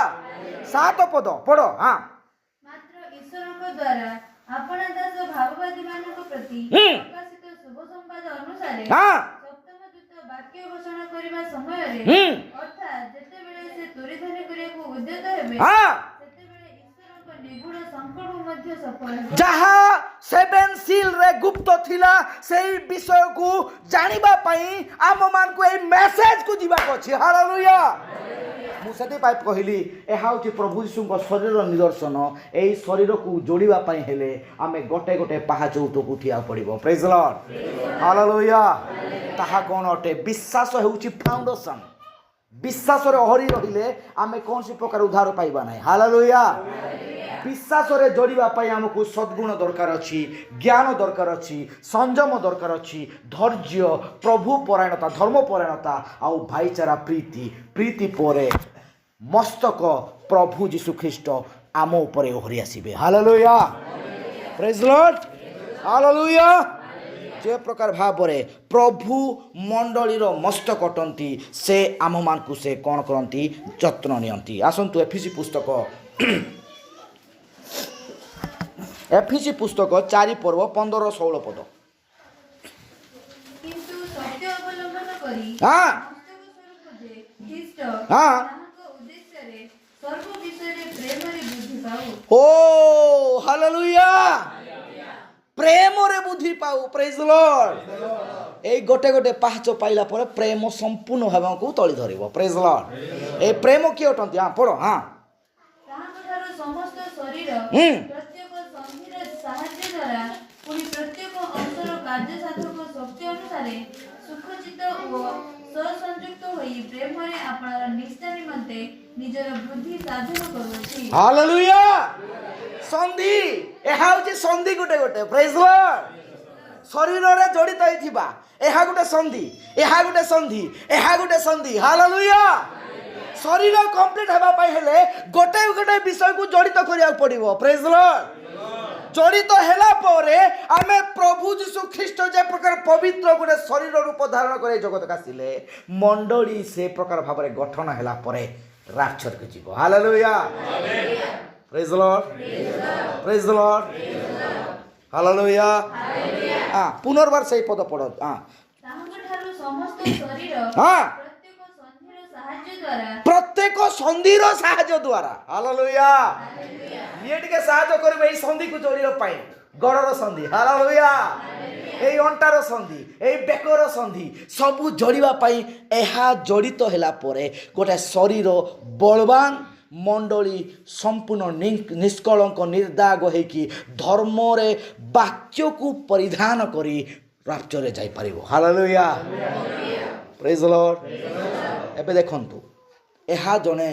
Speaker 1: 7 ପଦ ପଢ଼। ହଁ
Speaker 4: ମାତ୍ର ଈଶ୍ୱରଙ୍କ ଦ୍ୱାରା ଆପଣା ଦାସ ଭାବବାଦୀମାନଙ୍କ ପ୍ରତି
Speaker 1: ହୁଁ।
Speaker 4: ପ୍ରକାଶିତ ଶୁଭ ସମ୍ବାଦ ଅନୁସାରେ
Speaker 1: ହଁ
Speaker 4: ସପ୍ତମ ଦୂତ ବାକ୍ୟ ଘୋଷଣା କରିବା ସମୟରେ
Speaker 1: ହୁଁ।
Speaker 4: ଅର୍ଥାତ୍ ଯେତେବେଳେ ସେ ତୁରିଧାନି କରିବାକୁ ଉଦ୍ୟତ ହେବେ
Speaker 1: ହଁ
Speaker 4: ସେତେବେଳେ ଈଶ୍ୱରଙ୍କ ନିଗୁଢ଼ ସଂକଳ୍ପ ମଧ୍ୟ ସଫଳ ହେବ।
Speaker 1: ଯାହା 7 ସିଲ୍ରେ ଗୁପ୍ତ ଥିଲା ସେଇ ବିଷୟକୁ ଜାଣିବା ପାଇଁ ଆମମାନଙ୍କୁ ଏଇ ମେସେଜକୁ ଯିବାକୁ ଅଛି। ହାଲେଲୁୟା। ମୁଁ ସେଥିପାଇଁ କହିଲି ଏହା ହେଉଛି ପ୍ରଭୁ ଯୀଶୁଙ୍କ ଶରୀରର ନିଦର୍ଶନ। ଏହି ଶରୀରକୁ ଯୋଡ଼ିବା ପାଇଁ ହେଲେ ଆମେ ଗୋଟେ ଗୋଟେ ପାହାଚ ଉତ୍ତକୁ ଉଠିବାକୁ ପଡ଼ିବ। ପ୍ରେଜ୍ ଲର୍ଡ। ହାଲେଲୁୟା। ତାହା କ'ଣ ଅଟେ? ବିଶ୍ୱାସ ହେଉଛି ଫାଉଣ୍ଡେସନ୍। ବିଶ୍ୱାସରେ ଅହରି ରହିଲେ ଆମେ କୌଣସି ପ୍ରକାର ଉଦ୍ଧାର ପାଇବା ନାହିଁ। ହାଲେଲୁୟା। ବିଶ୍ୱାସରେ ଯୋଡ଼ିବା ପାଇଁ ଆମକୁ ସଦ୍ଗୁଣ ଦରକାର ଅଛି, ଜ୍ଞାନ ଦରକାର ଅଛି, ସଂଯମ ଦରକାର ଅଛି, ଧୈର୍ଯ୍ୟ, ପ୍ରଭୁ ପରାୟଣତା, ଧର୍ମ ପରାୟଣତା ଆଉ ଭାଇଚାରା ପ୍ରୀତି। ପ୍ରୀତି ପରେ ମସ୍ତକ ପ୍ରଭୁ ଯୀଶୁ ଖ୍ରୀଷ୍ଟ ଆମ ଉପରେ ଓହରି ଆସିବେ। ହାଲେଲୁୟା। ପ୍ରେଜ୍ ଲର୍ଡ। ହାଲେଲୁୟା। ଯେ ପ୍ରକାର ଭାବରେ ପ୍ରଭୁ ମଣ୍ଡଳୀର ମସ୍ତକ ଅଟନ୍ତି ସେ ଆମମାନଙ୍କୁ ସେ କ'ଣ କରନ୍ତି? ଯତ୍ନ ନିଅନ୍ତି। ଆସନ୍ତୁ ଏଫିସି ପୁସ୍ତକ 4 ପର୍ବ 15-16 ପଦ।
Speaker 4: କିନ୍ତୁ ସତ୍ୟ ଅବଲମ୍ବନ କରି
Speaker 1: ହଁ
Speaker 4: ମସ୍ତକ ସ୍ୱରୂପ ଯେ ଖ୍ରୀଷ୍ଟ
Speaker 1: ହଁ।
Speaker 4: ତାହାଙ୍କ ଉଦ୍ଦେଶ୍ୟରେ ସର୍ବ ବିଷୟରେ ପ୍ରେମରେ ବୃଦ୍ଧି ପାଉ।
Speaker 1: ଓ ହାଲେଲୁୟା। ପ୍ରେମରେ ବୁଦ୍ଧି ପାଉ। ପ୍ରେଜ୍ ଲର୍ଡ। ଏଇ ଗୋଟେ ଗୋଟେ ପାହାଚ ପାଇଲା ପରେ ପ୍ରେମ ସମ୍ପୂର୍ଣ୍ଣ ଭାବେ ଆମକୁ ତଳି ଧରିବ। ପ୍ରେଜ୍ ଲର୍ଡ। ଏଇ ପ୍ରେମ କିଏ ଅଟନ୍ତି? ହଁ ପଢ଼। ହଁ
Speaker 4: ତାହାଙ୍କଠାରୁ ସମସ୍ତ ଶରୀର
Speaker 1: ହୁଁ।
Speaker 4: ପ୍ରତ୍ୟେକ ସନ୍ଧିର ସାହାଯ୍ୟ ଦ୍ୱାରା ପୁଣି ପ୍ରତ୍ୟେକ ଅଂଶର କାର୍ଯ୍ୟ ସାଧକ ଶକ୍ତି ଅନୁସାରେ ସୁଖଚିତ ଓ ସସଂଯୁକ୍ତ ହୋଇ ପ୍ରେମରେ ଆପଣାର ନିଷ୍ଠା ନିମନ୍ତେ ନିଜର ବୃଦ୍ଧି ସାଧନ କରୁଅଛି।
Speaker 1: ହାଲେଲୁୟା। ସନ୍ଧି ଏହା ହେଉଛି ସନ୍ଧି ଗୋଟେ ଗୋଟେ। ପ୍ରେଜ୍ ଲର୍ଡ। ଶରୀରରେ ଜଡ଼ିତ ହେଇଥିବା ଏହା ଗୋଟେ ସନ୍ଧି, ଏହା ଗୋଟେ ସନ୍ଧି, ଏହା ଗୋଟେ ସନ୍ଧି। ହାଲେଲୁୟା। ଶରୀର କମ୍ପ୍ଲିଟ ହେବା ପାଇଁ ହେଲେ ଗୋଟେ ଗୋଟେ ବିଷୟକୁ ଜଡ଼ିତ କରିବାକୁ ପଡ଼ିବ। ପ୍ରେଜ୍ ଲର୍ଡ। ଜଡ଼ିତ ହେଲା ପରେ ଆମେ ପ୍ରଭୁ ଯୀଶୁ ଖ୍ରୀଷ୍ଟ ଯେ ପ୍ରକାର ପବିତ୍ର ଗୋଟେ ଶରୀର ରୂପ ଧାରଣ କରି ଜଗତକୁ ଆସିଲେ ମଣ୍ଡଳୀ ସେ ପ୍ରକାର ଭାବରେ ଗଠନ ହେଲା ପରେ ରାପଚରକୁ ଯିବ। ହାଲେଲୁୟା। ପ୍ରେଜ୍ ଲର୍ଡ। ପ୍ରେଜ୍ ଲର୍ଡ। ହାଲେଲୁୟା। ପୁନର୍ବାର ସେଇ ପଦ ପଢ଼।
Speaker 4: ତାହାଙ୍କଠାରୁ ସମସ୍ତ ଶରୀର
Speaker 1: ହଁ।
Speaker 4: ପ୍ରତ୍ୟେକ ସନ୍ଧିର ସାହାଯ୍ୟ ଦ୍ୱାରା
Speaker 1: ପ୍ରତ୍ୟେକ ସନ୍ଧିର ସାହାଯ୍ୟ ଦ୍ୱାରା। ହାଲେଲୁୟା। ଇଏ ଟିକେ ସାହାଯ୍ୟ କରିବେ ଏଇ ସନ୍ଧିକୁ ଯୋଡ଼ିବା ପାଇଁ। ଗଡ଼ର ସନ୍ଧି। ହାଲେଲୁୟା। ଏଇ ଅଣ୍ଟାର ସନ୍ଧି, ଏଇ ବେକର ସନ୍ଧି ସବୁ ଯୋଡ଼ିବା ପାଇଁ ଏହା ଜଡ଼ିତ ହେଲା ପରେ ଗୋଟେ ଶରୀର ବଳବାନ ମଣ୍ଡଳୀ ସମ୍ପୂର୍ଣ୍ଣ ନିଷ୍କଳଙ୍କ ନିର୍ଦାଗ ହେଇକି ଧର୍ମରେ ବାକ୍ୟକୁ ପରିଧାନ କରି ରାପଚରରେ ଯାଇପାରିବ। ହାଲେଲୁୟା। ପ୍ରେଜ୍ ଲର୍ଡ। ଏବେ ଦେଖନ୍ତୁ ଏହା ଜଣେ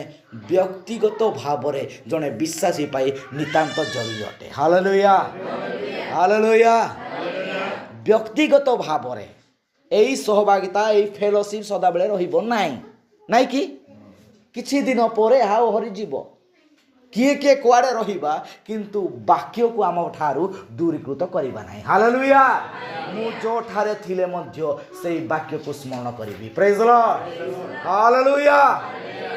Speaker 1: ବ୍ୟକ୍ତିଗତ ଭାବରେ ଜଣେ ବିଶ୍ୱାସୀ ପାଇଁ ନିତାନ୍ତ ଜରୁରୀ ଅଟେ। ହାଲେଲୁୟା। ହାଲେଲୁୟା। ବ୍ୟକ୍ତିଗତ ଭାବରେ ଏଇ ସହଭାଗିତା ଏଇ ଫେଲୋସିପ୍ ସଦାବେଳେ ରହିବ ନାହିଁ, ନାଇଁ କି? କିଛି ଦିନ ପରେ ଏହା ଓହରିଯିବ। କିଏ କିଏ କୁଆଡ଼େ ରହିବା କିନ୍ତୁ ବାକ୍ୟକୁ ଆମ ଠାରୁ ଦୂରୀକୃତ କରିବା ନାହିଁ। ହାଲେଲୁୟା। ମୁଁ ଯେଉଁଠାରେ ଥିଲେ ମଧ୍ୟ ସେଇ ବାକ୍ୟକୁ ସ୍ମରଣ କରିବି। ପ୍ରେଜ୍ ଲର୍ଡ। ହାଲେଲୁୟା।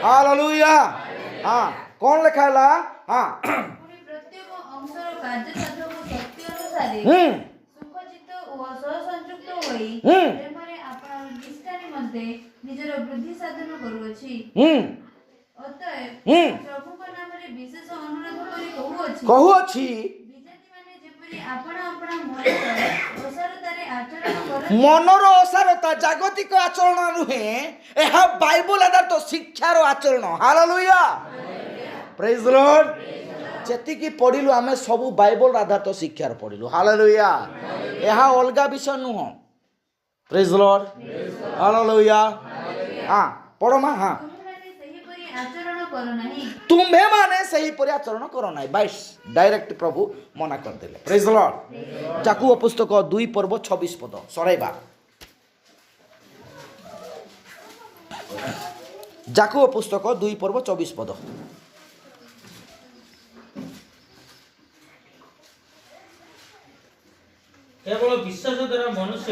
Speaker 1: ହାଲେଲୁୟା। ହଁ କ'ଣ ଲେଖା ହେଲା? ହଁ
Speaker 4: ପୁଣି ପ୍ରତ୍ୟେକ ଅଂଶର କାର୍ଯ୍ୟ ସାଧକ ଶକ୍ତି ଅନୁସାରେ ସୁଖଚିତ ଓ ସସଂଯୁକ୍ତ ହୋଇ ପ୍ରେମରେ ଆପଣାର ନିଷ୍ଠା ନିମନ୍ତେ ନିଜର ବୃଦ୍ଧି ସାଧନ କରୁଅଛି। ଅତଏବ ପ୍ରଭୁଙ୍କ ନାମରେ ବିଶେଷ ଅନୁରୋଧ କରି କହୁଅଛି
Speaker 1: କହୁଅଛି
Speaker 4: ବିଜାତିମାନେ ଯେପରି ଯେପରି ଆପଣ ଆପଣ ମନର ଅସାରତାରେ ଆଚରଣ କରନ୍ତି,
Speaker 1: ମନର ଅସାରତା ଜାଗତିକ ଆଚରଣ ନୁହେଁ, ଏହା ବାଇବଲ ଆଧାରିତ ଶିକ୍ଷାର ଆଚରଣ। ହାଲେଲୁୟା, ପ୍ରେଜ୍ ଦ ଲର୍ଡ। ଯେତିକି ପଢିଲୁ ଆମେ ସବୁ ବାଇବଲ ଆଧାରିତ ଶିକ୍ଷାର ପଢିଲୁ। ହାଲେଲୁୟା, ଏହା ଅଲଗା ବିଷୟ ନୁହଁ। ପ୍ରେଜ୍ ଦ ଲର୍ଡ, ହାଲେଲୁୟା। ହଁ ପଢମା। ହଁ,
Speaker 4: ତୁମେମାନେ ସେହିପରି ଆଚରଣ କର ନାହିଁ।
Speaker 1: ତୁମେ ମାନେ ସେହିପରି ଆଚରଣ କର ନାହିଁ। 22 ଡାଇରେକ୍ଟ ପ୍ରଭୁ ମନା କରିଦେଲେ। ପ୍ରେଜ୍ ଦ ଲର୍ଡ। ଜାକୁବ ପୁସ୍ତକ 2 ପର୍ବ 26 ପଦ ସରାଇବା। ଜାକୁବ ପୁସ୍ତକ 2 ପର୍ବ 24 ପଦ।
Speaker 5: କେବଳ ବିଶ୍ୱାସ ଦ୍ୱାରା ମନୁଷ୍ୟ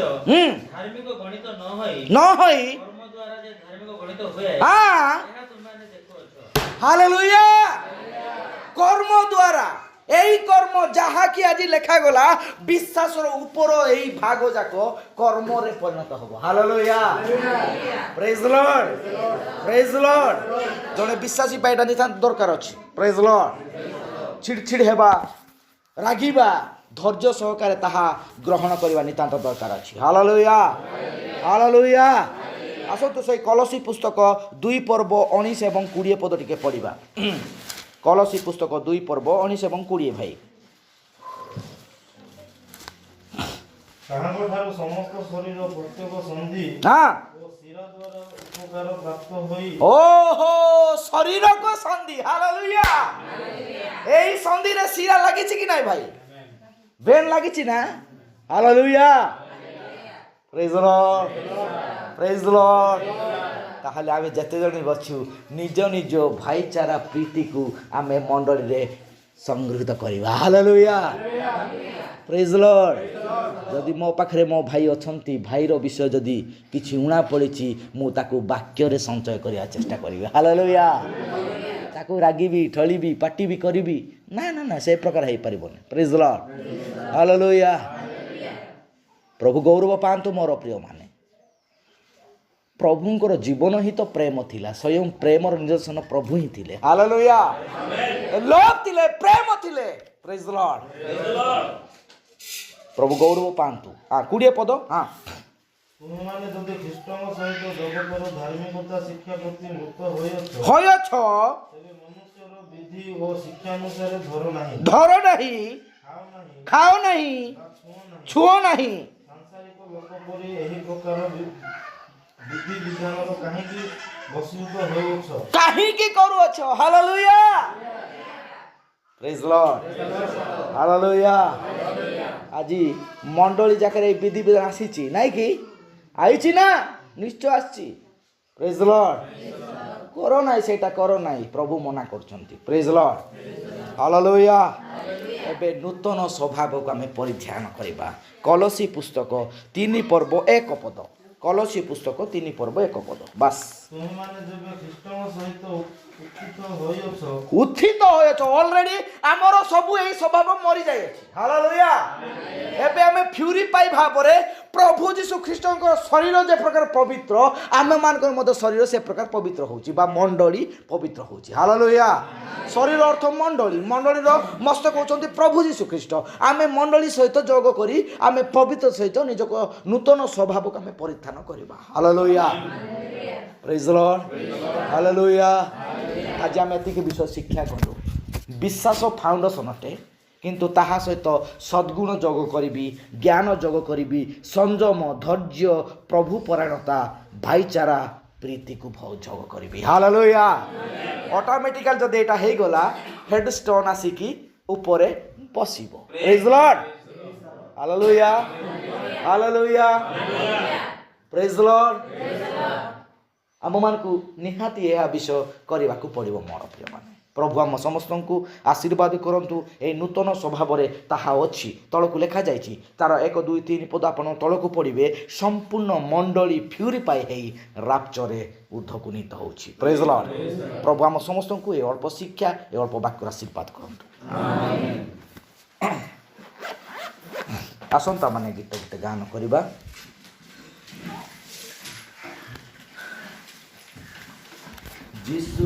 Speaker 5: ଧାର୍ମିକ ଗଣିତ ନ ହୋଇ କର୍ମ ଦ୍ୱାରା ଯେ ଧାର୍ମିକ ଗଣିତ ହୁଏ, ଏହା ତୁମେମାନେ ଦେଖୁଅଛ।
Speaker 1: ହାଲେଲୁୟା। କର୍ମ ଦ୍ୱାରା এই কর্ম যাহাকি আজি লেখাগলা বিশ্বাসর উপর এই ভাগ যাক কর্মরে পরিণত হব। Hallelujah, praise the lord, praise the lord. জনে বিশ্বাসী পাইটা নিতান্ত দরকার আছে। Praise the lord. চিড়চিড় হেবা, রাগিবা, ধৈর্য সহকারে তাহা গ্রহণ করিবা নিতান্ত দরকার আছে। Hallelujah, hallelujah. আসন্তু সেই কলসী পুস্তক 2 পর্ব 19 এবং 20 পদ টিকে পড়িবা। কলসী পুস্তক 2 পর্ব 19 এবং 20 ভাই।
Speaker 6: ତାହାଙ୍କଠାରୁ ସମସ୍ତ ଶରୀର ପ୍ରତ୍ୟେକ ସନ୍ଧି
Speaker 1: হ্যাঁ,
Speaker 6: ଓ ଶିରା ଦ୍ୱାରା ଉପକାର ପ୍ରାପ୍ତ ହୋଇ
Speaker 1: ওহো শরীরক সন্ধি। হালেলুয়া। এই সন্ধিরে শিরা লাগিছে কি নাই ভাই? বেন লাগিছে না? Hallelujah, praise the lord, praise the lord. তাহলে আমি যেতে জনে বছু নিজ নিজ ভাইচারা প্রীতিকু আমি মণ্ডলীরে সংগৃহীত করিবা। Hallelujah, praise the lord. যদি ମୋ ପାଖରେ ମୋ ଭାଇ ଅଛନ୍ତି, ଭାଇର ବିଷୟ ଯଦି କିଛି ଉଣା ପଡ଼ିଛି, ମୁଁ ତାକୁ ବାକ୍ୟରେ ସଞ୍ଚୟ କରିବା ଚେଷ୍ଟା କରିବି। ହାଲେଲୁୟା। ତାକୁ ରାଗିବି, ଠଳିବି, ପାଟିବି କରିବି, ନା ନା ନା, ସେ ପ୍ରକାର ହେଇପାରିବନି। ପ୍ରେଜ୍ ଦ ଲର୍ଡ, ହାଲେଲୁୟା। ପ୍ରଭୁ ଗୌରବ ପାଆନ୍ତୁ ମୋର ପ୍ରିୟମାନେ। ପ୍ରଭୁଙ୍କର ଜୀବନ ହିଁ ତ ପ୍ରେମ ଥିଲା। ସ୍ୱୟଂ ପ୍ରେମର ନିଦର୍ଶନ ପ୍ରଭୁ ହିଁ ଥିଲେ। ହାଲେଲୁୟା। ଲୋଭ ଥିଲେ, ପ୍ରେମ ଥିଲେ। ପ୍ରେଜ୍ ଦ ଲର୍ଡ। ପ୍ରଭୁ ଗୌରବ ପାଆନ୍ତୁ। 20 ପଦ। ହଁ,
Speaker 6: ତୁମେମାନେ ଯଦି ଖ୍ରୀଷ୍ଟଙ୍କ ସହିତ ଜଗତର ଧାର୍ମିକତା ଶିକ୍ଷା ପ୍ରତି ମୃତ
Speaker 1: ହୋଇଅଛ,
Speaker 6: ତେବେ ମନୁଷ୍ୟର ବିଧି ଓ ଶିକ୍ଷାନୁସାରେ ଧର ନାହିଁ,
Speaker 1: ଧର ନାହିଁ, ଖାଅ ନାହିଁ, ଛୁଅ ନାହିଁ।
Speaker 6: ସାଂସାରିକ ଲୋକ ପରି ଏହି ପ୍ରକାର ବିଧି ବିଧାନର କାହିଁକି ବଶୀଭୂତ ହେଉଛ?
Speaker 1: କାହିଁକି କରୁଅଛ? ହାଲେଲୁୟା, ପ୍ରେଜ୍ ଦ ଲର୍ଡ, ହାଲେଲୁୟା। ଆଜି ମଣ୍ଡଳୀ ଯାକରେ এই ବିଧି ବିଧାନ ଆସିଛି ନାଇଁ କି? ଆଇଛି ନା? ନିଶ୍ଚୟ ଆସିଛି। ପ୍ରେଜ୍ ଦ ଲର୍ଡ। କର ନାହିଁ, ସେଇଟା କର ନାହିଁ, ପ୍ରଭୁ ମନା କରୁଛନ୍ତି। ପ୍ରେଜ୍ ଦ ଲର୍ଡ, ହାଲେଲୁୟା। ଏବେ ନୂତନ ସ୍ୱଭାବକୁ ଆମେ ପରିଧ୍ୟାନ କରିବା। କଲସୀ ପୁସ୍ତକ 3 ପର୍ବ 1 ପଦ। କଲସୀ ପୁସ୍ତକ 3 ପର୍ବ 1 ପଦ। ବାସ୍।
Speaker 6: ତୁମେମାନେ ଯେବେ ଖ୍ରୀଷ୍ଟଙ୍କ ସହିତ ଉତ୍ଥିତ
Speaker 1: ହୋଇଅଛ, ଅଲରେଡି ଆମର ସବୁ ଏହି ସ୍ୱଭାବ ମରିଯାଇଅଛି। ହାଲେଲୁୟା। ଏବେ ଆମେ ପ୍ୟୁରିଫାଇ ଭାବରେ ପ୍ରଭୁ ଯୀଶୁ ଖ୍ରୀଷ୍ଟଙ୍କର ଶରୀର ଯେ ପ୍ରକାର ପବିତ୍ର, ଆମମାନଙ୍କର ମଧ୍ୟ ଶରୀର ସେ ପ୍ରକାର ପବିତ୍ର ହେଉଛି ବା ମଣ୍ଡଳୀ ପବିତ୍ର ହେଉଛି। ହାଲେଲୁୟା। ଶରୀର ଅର୍ଥ ମଣ୍ଡଳୀ, ମଣ୍ଡଳୀର ମସ୍ତକ ହେଉଛନ୍ତି ପ୍ରଭୁ ଯୀଶୁ ଖ୍ରୀଷ୍ଟ। ଆମେ ମଣ୍ଡଳୀ ସହିତ ଯୋଗ କରି ଆମେ ପବିତ୍ର ସହିତ ନିଜକୁ ନୂତନ ସ୍ୱଭାବକୁ ଆମେ ପରିଧାନ କରିବା। ହାଲେଲୁୟା, ପ୍ରେଜ୍ ଦ ଲର୍ଡ, ହାଲେଲୁୟା। ଆଜି ଆମେ ଏତିକି ବିଷୟ ଶିକ୍ଷା କଲୁ। ବିଶ୍ୱାସ ଫାଉଣ୍ଡେସନ୍ ଅଟେ, କିନ୍ତୁ ତାହା ସହିତ ସଦ୍ଗୁଣ ଯୋଗ କରିବି, ଜ୍ଞାନ ଯୋଗ କରିବି, ସଂଯମ, ଧୈର୍ଯ୍ୟ, ପ୍ରଭୁ ପରାୟଣତା, ଭାଇଚାରା, ପ୍ରୀତିକୁ ଯୋଗ କରିବି। ହାଲେଲୁୟା। ଅଟୋମେଟିକାଲ ଯଦି ଏଇଟା ହେଇଗଲା, ହେଡ୍ ଷ୍ଟୋନ୍ ଆସିକି ଉପରେ ବସିବ। ପ୍ରେଜ୍ ଦ ଲର୍ଡ, ହାଲେଲୁୟା, ହାଲେଲୁୟା, ପ୍ରେଜ୍ ଦ ଲର୍ଡ। ଆମମାନଙ୍କୁ ନିହାତି ଏହା ବିଷୟ କରିବାକୁ ପଡ଼ିବ ମୋର ପ୍ରିୟମାନେ। ପ୍ରଭୁ ଆମ ସମସ୍ତଙ୍କୁ ଆଶୀର୍ବାଦ କରନ୍ତୁ। ଏହି ନୂତନ ସ୍ୱଭାବରେ ତାହା ଅଛି, ତଳକୁ ଲେଖାଯାଇଛି। ତାର 1, 2, 3 ପଦ ଆପଣ ତଳକୁ ପଢ଼ିବେ। ସମ୍ପୂର୍ଣ୍ଣ ମଣ୍ଡଳୀ ପ୍ୟୁରିଫାଇ ହେଇ ରାପ୍ଚରେ ଉର୍ଦ୍ଧ୍ୱକୁ ନୀତ ହେଉଛି। ପ୍ରେଜ୍ ଦ ଲର୍ଡ। ପ୍ରଭୁ ଆମ ସମସ୍ତଙ୍କୁ ଏ ଅଳ୍ପ ଶିକ୍ଷା, ଏ ଅଳ୍ପ ବାକ୍ୟର ଆଶୀର୍ବାଦ କରନ୍ତୁ। ଆସନ୍ତା ମାନେ ଗୀତ ଗାନ କରିବା। ଯୀଶୁ